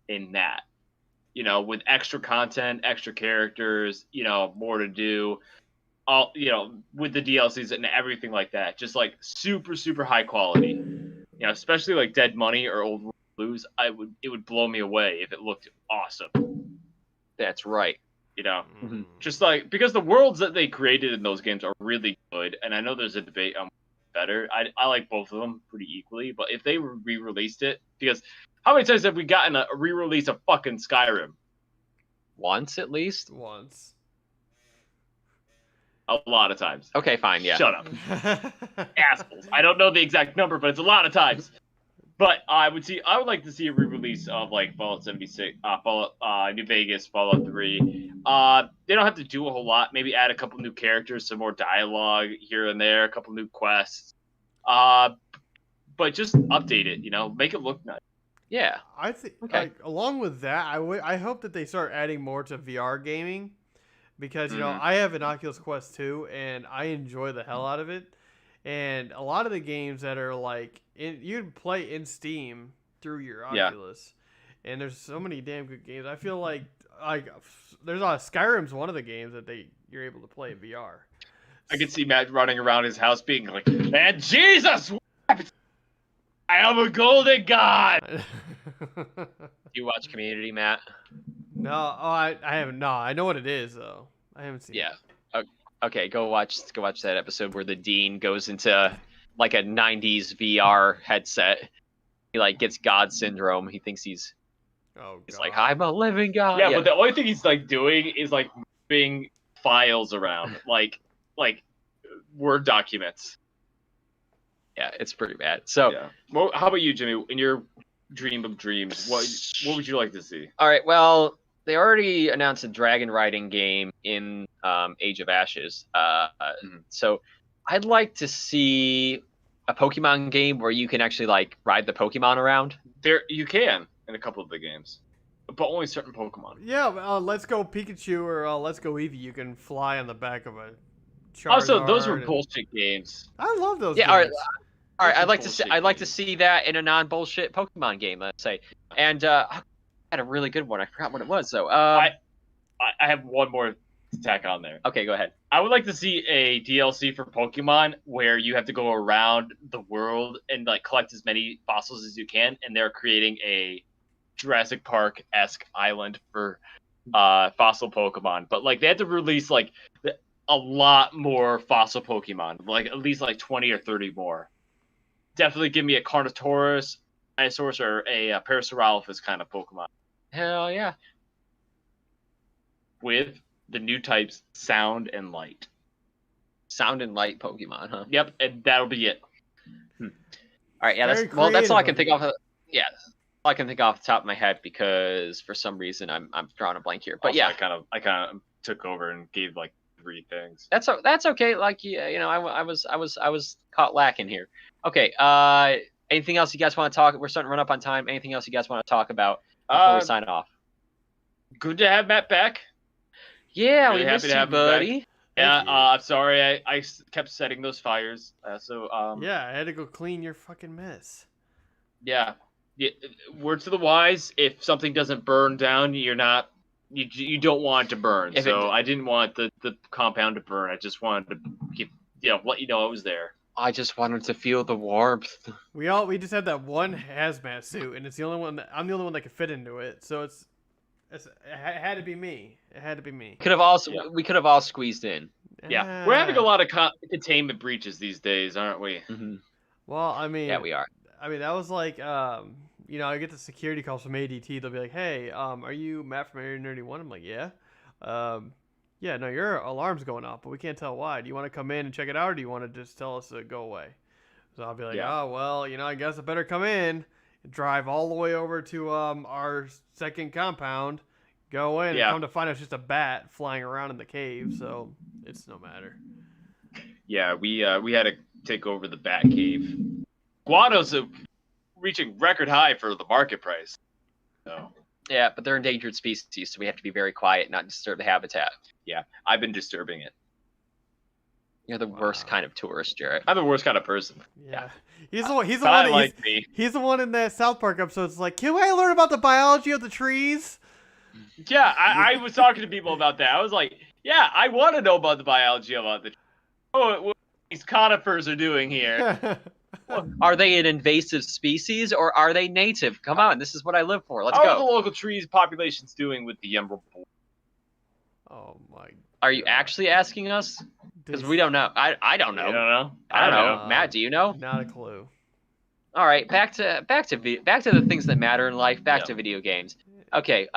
in that, with extra content, extra characters, more to do. All with the DLCs and everything like that, just like super super high quality, especially like Dead Money or Old World Blues. It would blow me away if it looked awesome.
That's right.
Just like because the worlds that they created in those games are really good, and I know there's a debate on better. I like both of them pretty equally, but if they re-released it, because how many times have we gotten a re-release of fucking Skyrim?
Once at least.
Once.
A lot of times.
Okay, fine, yeah.
Shut up. Assholes. I don't know the exact number, but it's a lot of times. But I would like to see a re-release of like Fallout 76, Fallout New Vegas, Fallout 3. They don't have to do a whole lot. Maybe add a couple new characters, some more dialogue here and there, a couple new quests. But just update it, make it look nice.
Yeah.
I think
Okay.
like along with that, I hope that they start adding more to VR gaming because you know
Mhm.
I have an Oculus Quest 2 and I enjoy the hell out of it. And a lot of the games that are like you can play in Steam through your
Yeah.
Oculus, and there's so many damn good games. I feel like there's Skyrim's one of the games that you're able to play in VR.
I could see Matt running around his house being like, "And Jesus, I am a golden god."
Do you watch Community, Matt?
No, I haven't. No, I know what it is though. I haven't seen.
Yeah. Okay, go watch that episode where the dean goes into like a 90s VR headset. He like gets God syndrome. He thinks he's
Oh,
like,
God.
I'm a living God.
Yeah, but the only thing he's like doing is like moving files around, like Word documents.
Yeah, it's pretty bad. So,
Yeah. Well, how about you, Jimmy? In your dream of dreams, what would you like to see?
all right, well, they already announced a dragon riding game in Age of Ashes. So I'd like to see a Pokemon game where you can actually like ride the Pokemon around.
There, you can in a couple of the games, but only certain Pokemon.
Yeah, Let's Go Pikachu or Let's Go Eevee. You can fly on the back of a Charizard.
Also, those were
and-
bullshit games.
I love those.
Yeah,
games.
All right,
Those are
I'd like to
bullshit
see that in a non-bullshit Pokemon game, let's say. And I had a really good one. I forgot what it was though.
I have one more to tack on there.
Okay, go ahead.
I would like to see a DLC for Pokemon where you have to go around the world and like collect as many fossils as you can, and they're creating a Jurassic Park-esque island for fossil Pokemon. But like they had to release like a lot more fossil Pokemon, like at least like 20 or 30 more. Definitely give me a Carnotaurus, Dinosaurus, or a Parasaurolophus kind of Pokemon
Hell yeah.
with the new types Sound and Light.
Sound and light Pokemon, huh?
Yep, and that'll be it.
All right, yeah,
Very
that's all I can
creative
think
of
off. Yeah, all I can think off the top of my head because for some reason I'm drawing a blank here. But
Also,
yeah,
I kind of took over and gave like 3 things.
that's okay. Like you know, I was caught lacking here. Okay. Anything else you guys want to talk? We're starting to run up on time. Anything else you guys want to talk about before we sign off?
Good to have Matt back.
Yeah,
Really
we
happy
missed
to
you,
have you back.
buddy.
Yeah,
you.
I'm sorry I kept setting those fires.
Yeah, I had to go clean your fucking mess.
Yeah. Word to the wise: if something doesn't burn down, you don't want it to burn.
If
So
it-
I didn't want the compound to burn. I just wanted to let you know I was there.
I just wanted to feel the warmth.
We just had that one hazmat suit, and it's the only one I'm the only one that could fit into it. So it had to be me. It had to be me.
We could have all squeezed in.
Yeah, we're having a lot of containment breaches these days, aren't we?
Mm-hmm.
Well, I mean,
Yeah, we are.
I mean, that was like, you know, I get the security calls from ADT. They'll be like, "Hey, are you Matt from Area Nerdy One?" I'm like, "Yeah." Yeah, no, your alarm's going off, but we can't tell why. Do you want to come in and check it out, or do you want to just tell us to go away? So I'll be like,
Yeah.
"Oh, well, you know, I guess I better come in, drive all the way over to our second compound, go in,
Yeah.
and come to find out it's just a bat flying around in the cave. So it's no matter."
Yeah, we had to take over the Bat Cave. Guanos are reaching record high for the market price. So
Yeah, but they're endangered species, so we have to be very quiet, not disturb the habitat.
yeah, I've been disturbing it.
You're the worst
Wow.
kind of tourist, Jarrett.
I'm the worst kind of person.
Yeah, he's the one. He's the
But I
one.
like me.
He's the one in that South Park episode. It's like, can I learn about the biology of the trees?
Yeah, I was talking to people about that. I was like, yeah, I want to know about the biology about what these conifers are doing here.
Are they an invasive species or are they native? Come on, this is what I live for. Let's
How are the
go.
local trees populations doing with the emerald boar?
Oh my!
Are you actually asking us? Because we don't know. I don't know.
You don't know?
I don't know.
know.
Matt, do you know?
Not a clue.
All right, back to the things that matter in life. Back
Yeah.
to video games. Okay.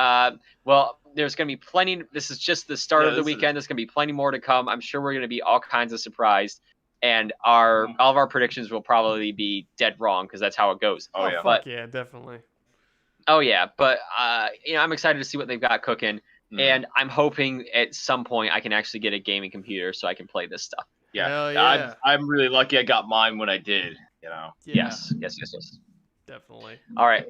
Well, there's gonna be plenty. This is just the start
Yeah,
of the
this is-
weekend. There's gonna be plenty more to come. I'm sure we're gonna be all kinds of surprised, and all of our predictions will probably be dead wrong because that's how it goes.
Oh, yeah.
Fuck yeah, definitely.
Oh yeah, but you know, I'm excited to see what they've got cooking,
Mhm.
and I'm hoping at some point I can actually get a gaming computer so I can play this stuff.
Yeah,
Hell yeah.
I'm really lucky I got mine when I did. You know.
Yeah,
Yes.
definitely.
All right.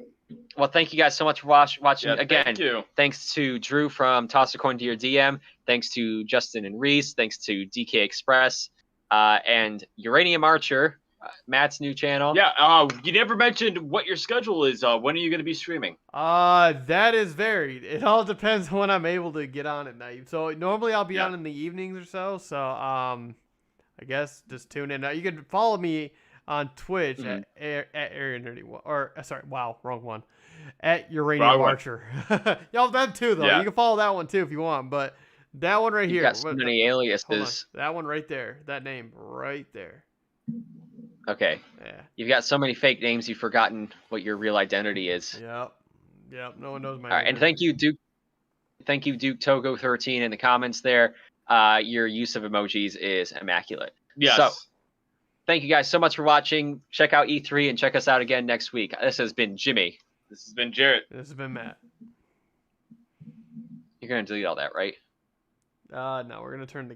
Well, thank you guys so much for watching.
Yeah,
Again,
thank you.
thanks to Drew from Toss a Coin to Your DM. Thanks to Justin and Reese. Thanks to DK Express and Uranium Archer, Matt's new channel.
Yeah, you never mentioned what your schedule is. When are you going to be streaming?
That is varied. It all depends when I'm able to get on at night. So normally I'll be
Yeah.
on in the evenings or so. So I guess just tune in. You can follow me on Twitch at Area Nerdy or sorry, wow, wrong one. At Uranium
Wrong one.
Archer. Y'all them too though.
Yeah.
You can follow that one too if you want, but that one right
You've
here.
got so many
Hold on.
aliases.
That one right there. That name right there.
Okay.
Yeah.
You've got so many fake names, you've forgotten what your real identity is.
Yep. No one knows my
All right, and thank you, Duke. Thank you, Duke Togo 13 in the comments there. Your use of emojis is immaculate.
Yes.
So, thank you guys so much for watching. Check out E3 and check us out again next week. This has been Jimmy.
This has been Jarrett.
This has been Matt.
You're gonna delete all that, right?
No, we're gonna turn the